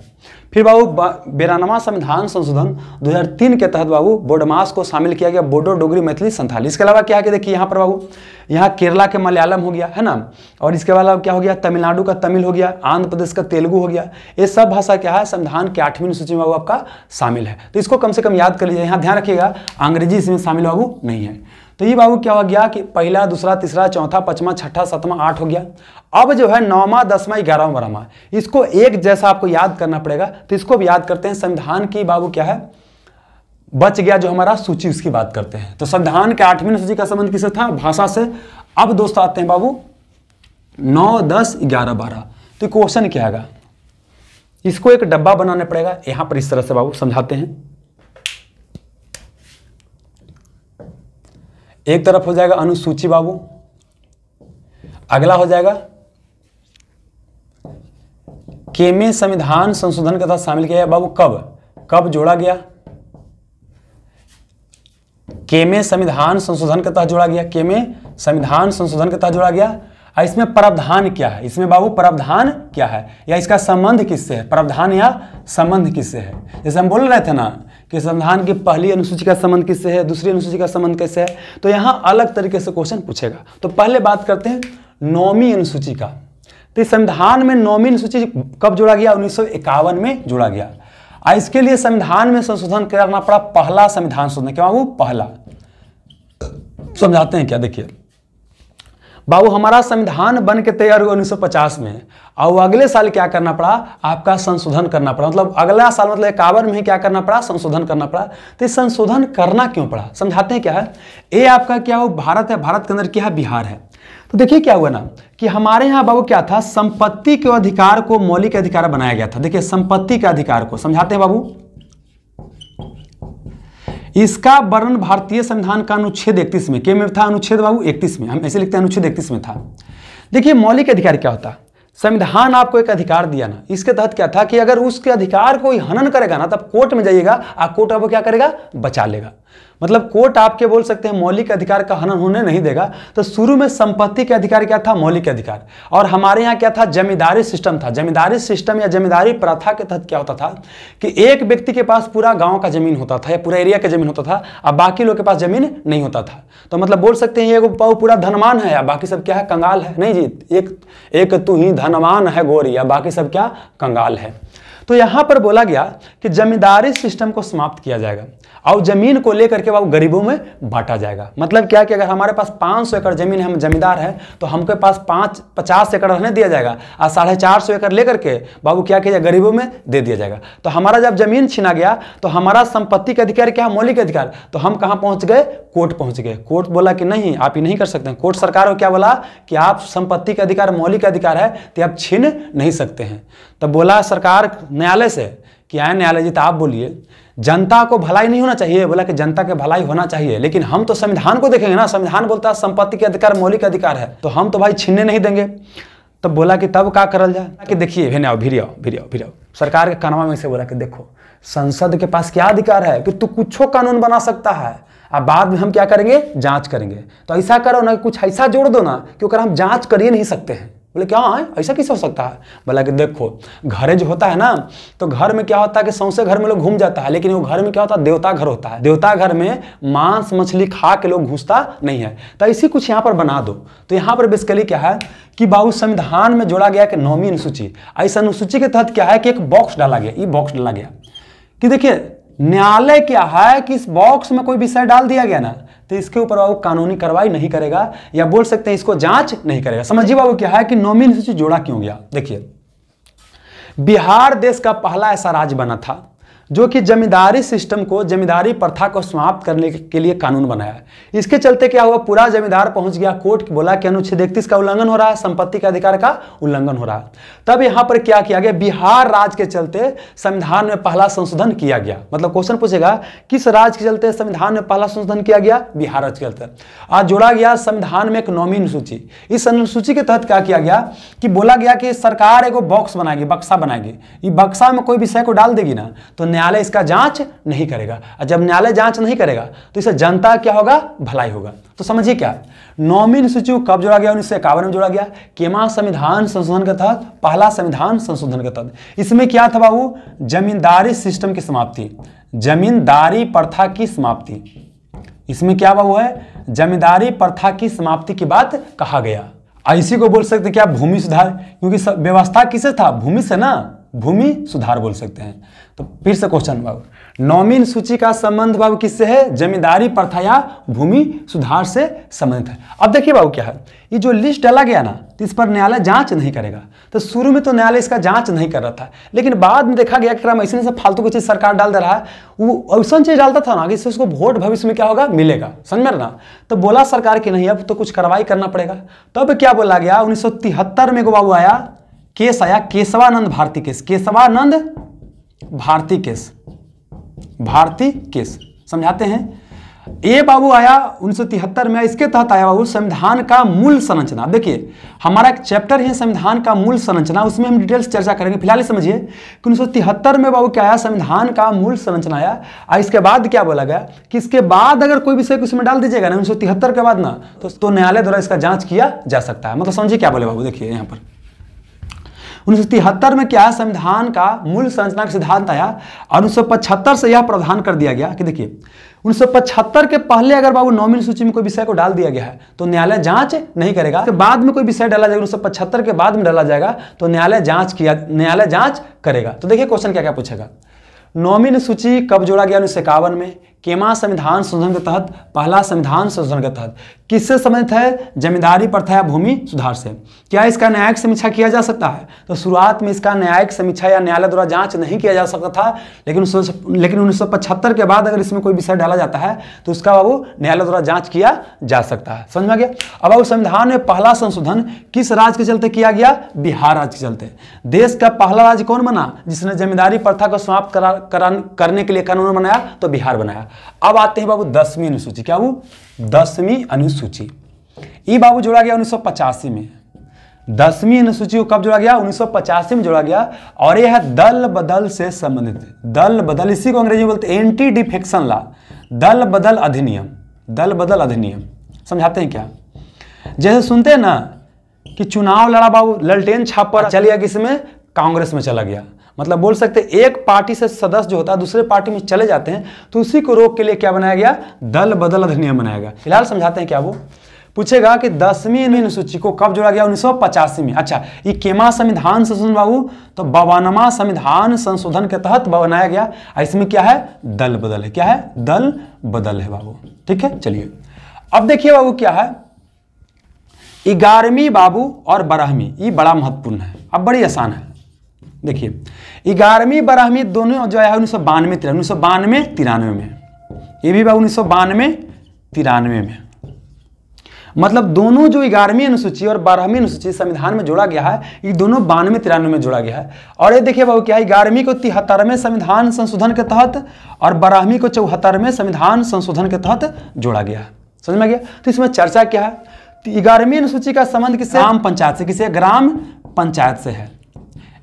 फिर बाबू 92वां संविधान संशोधन 2003 के तहत बाबू बोडमास को शामिल किया गया, बोडो, डोगरी, मैथिली, संथाली। इसके अलावा क्या है कि देखिए यहाँ पर बाबू, यहाँ केरला के मलयालम हो गया, है ना, और इसके अलावा क्या हो गया, तमिलनाडु का तमिल हो गया, आंध्र प्रदेश का तेलुगु हो गया। ये सब भाषा क्या है, संविधान के 8वीं सूची में बाबू आपका शामिल है। तो इसको कम से कम याद कर लीजिए। यहाँ ध्यान रखिएगा, अंग्रेजी इसमें शामिल बाबू नहीं है। तो ये बाबू क्या हो गया कि पहला, दूसरा, तीसरा, चौथा, पांचवा, छठा, सातवां, 8 हो गया। अब जो है 9वां, 10वां, 11वां, 12वां, इसको एक जैसा आपको याद करना पड़ेगा। तो इसको भी याद करते हैं। संविधान की बाबू क्या है, बच गया जो हमारा सूची, उसकी बात करते हैं। तो संविधान के 8वीं सूची का संबंध किससे था, भाषा से। अब दोस्तों आते हैं बाबू 9, 10, 11, 12। तो क्वेश्चन क्या आएगा, इसको एक डब्बा बनाना पड़ेगा। यहां पर इस तरह से बाबू समझाते हैं। एक तरफ हो जाएगा अनुसूची बाबू, अगला हो जाएगा के में संविधान संशोधन के तहत शामिल किया गया बाबू। कब जोड़ा गया, के में संविधान संशोधन के तहत जोड़ा गया, के में संविधान संशोधन के तहत जोड़ा गया। और इसमें प्रावधान क्या है, इसमें बाबू प्रावधान क्या है, या इसका संबंध किससे है, प्रावधान या संबंध किससे है। जैसे हम बोल रहे थे ना कि संविधान की पहली अनुसूची का संबंध किससे है, दूसरी अनुसूची का संबंध कैसे है। तो यहां अलग तरीके से क्वेश्चन पूछेगा। तो पहले बात करते हैं 9वीं अनुसूची का। तो संविधान में 9वीं अनुसूची कब जोड़ा गया, 1951 में जोड़ा गया। और इसके लिए संविधान में संशोधन करना पड़ा, पहला संविधान संशोधन। क्या बाबू, पहला। समझाते हैं क्या, देखिए बाबू हमारा संविधान बन के तैयार हुआ 1950 में, और अगले साल क्या करना पड़ा, आपका संशोधन करना पड़ा। मतलब अगला साल मतलब 51 में क्या करना पड़ा, संशोधन करना पड़ा। तो संशोधन करना क्यों पड़ा, समझाते हैं क्या है। ये आपका क्या हो, भारत है, भारत के अंदर क्या है, बिहार है। तो देखिए क्या हुआ ना कि हमारे यहाँ बाबू क्या था, संपत्ति के अधिकार को मौलिक अधिकार बनाया गया था। देखिए संपत्ति के अधिकार को समझाते हैं बाबू। इसका वर्णन भारतीय संविधान का अनुच्छेद 31 में, के में था अनुच्छेद बाबू 31 में, हम ऐसे लिखते हैं अनुच्छेद 31 में था। देखिए मौलिक अधिकार क्या होता है, संविधान आपको एक अधिकार दिया ना, इसके तहत क्या था कि अगर उसके अधिकार को हनन करेगा ना, तब कोर्ट में जाइएगा और कोर्ट आपको क्या करेगा, बचा लेगा। मतलब कोर्ट आपके बोल सकते हैं मौलिक अधिकार का हनन होने नहीं देगा। तो शुरू में संपत्ति के अधिकार क्या था, मौलिक अधिकार। और हमारे यहाँ क्या था, जमींदारी सिस्टम था। जमींदारी सिस्टम या जमींदारी प्रथा के तहत क्या होता था कि एक व्यक्ति के पास पूरा गांव का जमीन होता था या पूरा एरिया का जमीन होता था, और बाकी लोग के पास जमीन नहीं होता था। तो मतलब बोल सकते हैं ये पूरा धनवान है या बाकी सब क्या है, कंगाल है। नहीं जी, एक तू ही धनवान है गोरी, या बाकी सब क्या, कंगाल है। तो यहां पर बोला गया कि जमींदारी सिस्टम को समाप्त किया जाएगा और जमीन को लेकर के बाबू गरीबों में बांटा जाएगा। मतलब क्या कि अगर हमारे पास 500 एकड़ जमीन है, हम जमींदार हैं, तो हमके पास 50 एकड़ रहने दिया जाएगा और 450 एकड़ लेकर के बाबू क्या किया जाएगा, गरीबों में दे दिया जाएगा। तो हमारा जब जमीन छीना गया तो हमारा संपत्ति का अधिकार क्या है, मौलिक अधिकार। तो हम कहां पहुंच गए, कोर्ट पहुंच गए। कोर्ट बोला कि नहीं, आप ये नहीं कर सकते। कोर्ट सरकार को क्या बोला कि आप संपत्ति का अधिकार मौलिक अधिकार है, तो आप छीन नहीं सकते हैं। तब बोला सरकार न्यायालय से कि आए न्यायालय जी, तो आप बोलिए जनता को भलाई नहीं होना चाहिए। बोला कि जनता के भलाई होना चाहिए, लेकिन हम तो संविधान को देखेंगे ना। संविधान बोलता है संपत्ति के अधिकार मौलिक अधिकार है, तो हम तो भाई छीनने नहीं देंगे। तब बोला कि तब क्या करल जाए, कि देखिए भिरियाओ सरकार के कानून में से बोला कि देखो संसद के पास क्या अधिकार है कि तू कुछ कानून बना सकता है, अब बाद में हम क्या करेंगे, जांच करेंगे। तो ऐसा करो ना, कुछ ऐसा जोड़ दो ना, क्योंकि हम जांच कर ही नहीं सकते हैं। बोले क्या है, ऐसा कैसे हो सकता है। बोला कि देखो घर जो होता है ना, तो घर में क्या होता है कि सौंसे घर में लोग घूम जाता है, लेकिन वो घर में क्या होता है, देवता घर होता है। देवता घर में मांस मछली खा के लोग घुसता नहीं है। तो ऐसी कुछ यहाँ पर बना दो। तो यहाँ पर बेसिकली क्या है कि बाबू संविधान में जोड़ा गया कि 9वीं अनुसूची। ऐसा अनुसूची के तहत क्या है कि एक बॉक्स डाला गया, ये बॉक्स डाला गया कि देखिए न्यायालय क्या है कि इस बॉक्स में कोई विषय डाल दिया गया ना, तो इसके ऊपर बाबू कानूनी कार्रवाई नहीं करेगा, या बोल सकते हैं इसको जांच नहीं करेगा। समझिए बाबू क्या है कि 9वीं अनुसूची जोड़ा क्यों गया। देखिए बिहार देश का पहला ऐसा राज्य बना था जो कि जमींदारी सिस्टम को, जमींदारी प्रथा को समाप्त करने के लिए कानून बनाया। इसके चलते क्या हुआ, पूरा जमींदार पहुंच गया कोर्ट, बोला कि अनुच्छेद 31 का उल्लंघन हो रहा है, संपत्ति के अधिकार का उल्लंघन हो रहा है। तब यहां पर क्या किया गया, बिहार राज्य के चलते संविधान में पहला संशोधन किया गया। मतलब क्वेश्चन पूछेगा किस राज्य के चलते संविधान में पहला संशोधन किया गया, बिहार राज्य के चलते। आज जोड़ा गया संविधान में एक 9वीं अनुसूची। इस अनुसूची के तहत क्या किया गया कि बोला गया कि सरकार एगो बॉक्स बनाएगी, बक्सा बनाएगी, ये बक्सा में कोई विषय को डाल देगी ना, तो न्यायालय इसका जांच नहीं करेगा। और जब न्यायालय जांच नहीं करेगा तो इससे जनता क्या होगा, भलाई होगा। तो समझिए क्या 9वीं अनुसूची कब जोड़ा गया, 1951 में जोड़ा गया, केमा संविधान संशोधन के तहत, पहला संविधान संशोधन के तहत। इसमें क्या था बाबू, जमींदारी सिस्टम की समाप्ति, जमींदारी प्रथा की समाप्ति। इसमें क्या बाबू है, जमींदारी प्रथा की समाप्ति की बात कहा गया। इसी को बोल सकते क्या, भूमि सुधार, क्योंकि व्यवस्था किसे था, भूमि से ना। भूमि सुधार बोल सकते हैं। तो फिर से क्वेश्चन बाबू, नौवीं अनुसूची का संबंध बाबू किससे है? जमींदारी प्रथा या भूमि सुधार से संबंधित है। अब देखिए बाबू क्या है, ये जो लिस्ट डाला गया ना, तो इस पर न्यायालय जांच नहीं करेगा। तो शुरू में तो न्यायालय इसका जांच नहीं कर रहा था, लेकिन बाद में देखा गया कि ऐसे सब फालतू की चीज सरकार डाल दे रहा है। वो ऐसा चीज डालता था ना कि इससे उसको वोट भविष्य में क्या होगा, मिलेगा, समझ में ना। तो बोला सरकार की नहीं, अब तो कुछ कार्रवाई करना पड़ेगा। तब क्या बोला गया, 1973 में बाबू आया केस आया, Keshavananda Bharati case, Keshavananda Bharati case, Bharati case समझाते हैं। ये बाबू आया 1973 में। इसके तहत आया बाबू संविधान का मूल संरचना। देखिए हमारा एक चैप्टर है संविधान का मूल संरचना, उसमें हम डिटेल्स चर्चा करेंगे। फिलहाल समझिए कि 1973 में बाबू क्या आया, संविधान का मूल संरचना आया। और इसके बाद क्या बोला गया कि इसके बाद अगर कोई विषय उसमें डाल दीजिएगा ना 1973 के बाद ना, तो न्यायालय द्वारा इसका जांच किया जा सकता है। मतलब समझिए क्या बोले बाबू, देखिए यहाँ पर 1973 में क्या है, संविधान का मूल संरचना का सिद्धांत आया। और 1975 से यह प्रावधान कर दिया गया कि देखिए 1975 के पहले अगर बाबू नौवीं अनुसूची में कोई विषय को डाल दिया गया है तो न्यायालय जांच नहीं करेगा। तो बाद में कोई विषय डाला जाएगा 1975 के बाद में डाला जाएगा तो न्यायालय जांच करेगा। तो देखिए क्वेश्चन क्या क्या पूछेगा। नौवीं अनुसूची कब जोड़ा गया? 1951 में। केमा संविधान संशोधन के तहत, पहला संविधान संशोधन के तहत। किससे संबंधित है? जमींदारी प्रथा या भूमि सुधार से। क्या इसका न्यायिक समीक्षा किया जा सकता है? तो शुरुआत में इसका न्यायिक समीक्षा या न्यायालय द्वारा जांच नहीं किया जा सकता था, लेकिन 1975 के बाद अगर इसमें कोई विषय डाला जाता है तो उसका बाबू न्यायालय द्वारा जांच किया जा सकता है। समझ में गया? अब बाबू संविधान में पहला संशोधन किस राज्य के चलते किया गया? बिहार राज्य के चलते। देश का पहला राज्य कौन बना जिसने जमींदारी प्रथा को समाप्त करने के लिए कानून बनाया? तो बिहार बनाया। अब आते हैं बाबू 10वीं अनुसूची। क्या वो 10वीं अनुसूची? ये बाबू जोड़ा गया 1985 में। 10वीं अनुसूची को कब जोड़ा गया? 1985 में जोड़ा गया। और यह है दल बदल से संबंधित। दल बदल, इसी को अंग्रेजी में बोलते हैं एंटी डिफेक्शन लॉ, दल बदल अधिनियम। दल बदल अधिनियम समझाते हैं क्या? जैसे सुनते हैं ना कि चुनाव लड़ा बाबू, ललटेन छाप पर चल गया, किसमें? कांग्रेस में चला गया। मतलब बोल सकते एक पार्टी से सदस्य जो होता है दूसरे पार्टी में चले जाते हैं, तो उसी को रोक के लिए क्या बनाया गया? दल बदल अधिनियम बनाया गया। फिलहाल समझाते हैं क्या वो पूछेगा कि 10वीं अनुसूची को कब जोड़ा गया? 1985 में। अच्छा, ये केमा संविधान संशोधन बाबू? तो 52वां संविधान संशोधन के तहत बनाया गया। इसमें क्या है? दल बदल है। क्या है? दल बदल है बाबू। ठीक है, चलिए अब देखिए बाबू क्या है 11वीं बाबू और 12वीं। ये बड़ा महत्वपूर्ण है, अब बड़ी आसान है। देखिए 11वीं 12वीं दोनों जो है 1992-93 में। ये भी 1992-93 में। मतलब दोनों जो 11वीं अनुसूची और 12वीं अनुसूची संविधान में जोड़ा गया है, ये दोनों 92-93 में जोड़ा गया है। और ये देखिए बाबू क्या है, 11वीं को 73वें संविधान संशोधन के तहत और 12वीं को 74वें संविधान संशोधन के तहत जोड़ा गया है। समझ में गया? तो इसमें चर्चा क्या है? 11वीं अनुसूची का संबंध किससे? ग्राम पंचायत से। किसे? ग्राम पंचायत से है।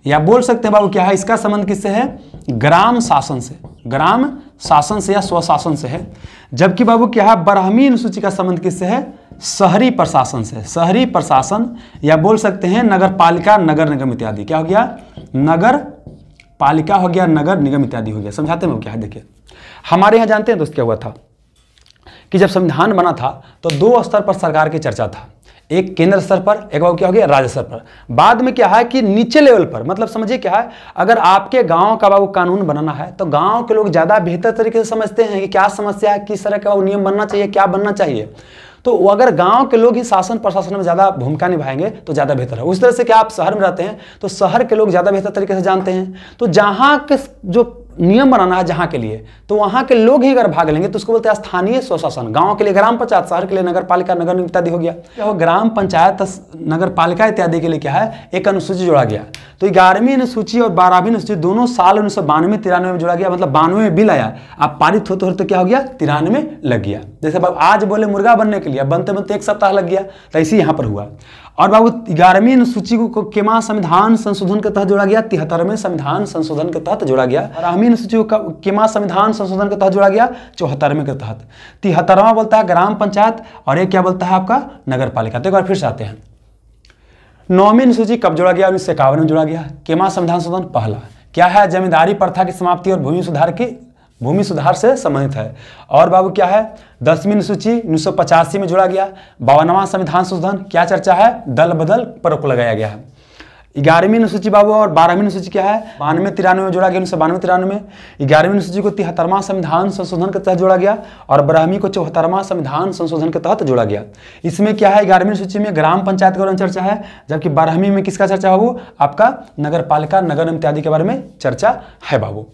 या बोल सकते हैं बाबू क्या है, इसका संबंध किससे है? ग्राम शासन से। ग्राम शासन से या स्वशासन से है। जबकि बाबू क्या है 12वीं अनुसूची का संबंध किससे है? शहरी प्रशासन से। शहरी प्रशासन या बोल सकते हैं नगर पालिका, नगर निगम इत्यादि। क्या हो गया? नगर पालिका हो गया, नगर निगम इत्यादि हो गया। समझाते हैं क्या है? देखिए हमारे यहाँ जानते हैं दोस्त क्या हुआ था कि जब संविधान बना था तो 2 स्तर पर सरकार की चर्चा था। एक केंद्र स्तर पर, एक बाबू क्या हो गया राज्य स्तर पर। बाद में क्या है कि नीचे लेवल पर, मतलब समझिए क्या है, अगर आपके गांव का बाबू कानून बनाना है तो गांव के लोग ज्यादा बेहतर तरीके से समझते हैं कि क्या समस्या है, किस तरह का नियम बनना चाहिए, क्या बनना चाहिए। तो अगर गांव के लोग ही शासन प्रशासन में ज्यादा भूमिका निभाएंगे तो ज्यादा बेहतर है। उस तरह से क्या आप शहर में रहते हैं तो शहर के लोग ज्यादा बेहतर तरीके से जानते हैं। तो जहां के जो नियम बनाना है जहां के लिए, तो वहां के लोग ही अगर भाग लेंगे तो उसको बोलते हैं स्थानीय स्वशासन। गांव के लिए ग्राम पंचायत, शहर के लिए नगर पालिका, नगर निगम इत्यादि हो गया। क्या ग्राम पंचायत, नगर पालिका इत्यादि के लिए क्या है? एक अनुसूची जोड़ा गया। तो 11वीं अनुसूची और 12वीं अनुसूची दोनों साल 1992-93 में जोड़ा गया। मतलब 92 में बिल आया, अब पारित होते होते क्या हो गया? 93 में लग गया। जैसे बाबू आज बोले मुर्गा बनने के लिए, बनते बनते 1 सप्ताह लग गया, तो ऐसे यहाँ पर हुआ। और बाबू 11वीं अनुसूची को केमा संविधान संशोधन के तहत जोड़ा गया? 73वें संविधान संशोधन के तहत जोड़ा गया। 12वीं अनुसूची को केमा संविधान संशोधन के तहत जोड़ा गया? 74वें के तहत। 73वां बोलता है ग्राम पंचायत और एक क्या बोलता है आपका? नगर पालिका। तो एक बार फिर से आते हैं 9वीं अनुसूची कब जोड़ा गया? 1951 में जोड़ा गया। केमा संविधान संशोधन पहला क्या है? जमींदारी प्रथा की समाप्ति और भूमि सुधार से संबंधित है। और बाबू क्या है? 10वीं अनुसूची 1985 में जोड़ा गया। 52वां संविधान संशोधन क्या चर्चा है? दल बदल पर रोक लगाया गया है। 11वीं अनुसूची बाबू और 12वीं अनुसूची क्या है, 92-93 में जोड़ा गया, 1992-93 में। 11वीं अनुसूची को 73वां संविधान संशोधन के तहत जोड़ा गया और 12वीं को 74वां संविधान संशोधन के तहत जोड़ा गया। इसमें क्या है, 11वीं अनुसूची में ग्राम पंचायत के बारे में चर्चा है, जबकि 12वीं में किसका चर्चा है बाबू, आपका नगर पालिका, नगर निगम इत्यादि के बारे में चर्चा है बाबू।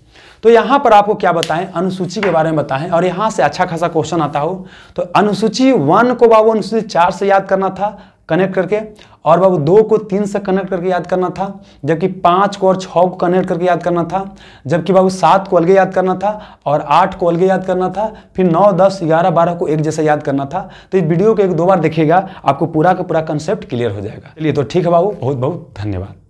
तो यहाँ पर आपको क्या बताएं, अनुसूची के बारे में बताएं, और यहाँ से अच्छा खासा क्वेश्चन आता हो तो अनुसूची 1 को बाबू अनुसूची 4 से याद करना था कनेक्ट करके, और बाबू 2 को 3 से कनेक्ट करके याद करना था, जबकि 5 को और 6 को कनेक्ट करके याद करना था, जबकि बाबू 7 को अलगे याद करना था और 8 को अलगे याद करना था, फिर 9, 10, 11, 12 को एक जैसा याद करना था। तो इस वीडियो को 1-2 बार देखिएगा, आपको पूरा का पूरा कंसेप्ट क्लियर हो जाएगा। चलिए तो ठीक है बाबू, बहुत बहुत धन्यवाद।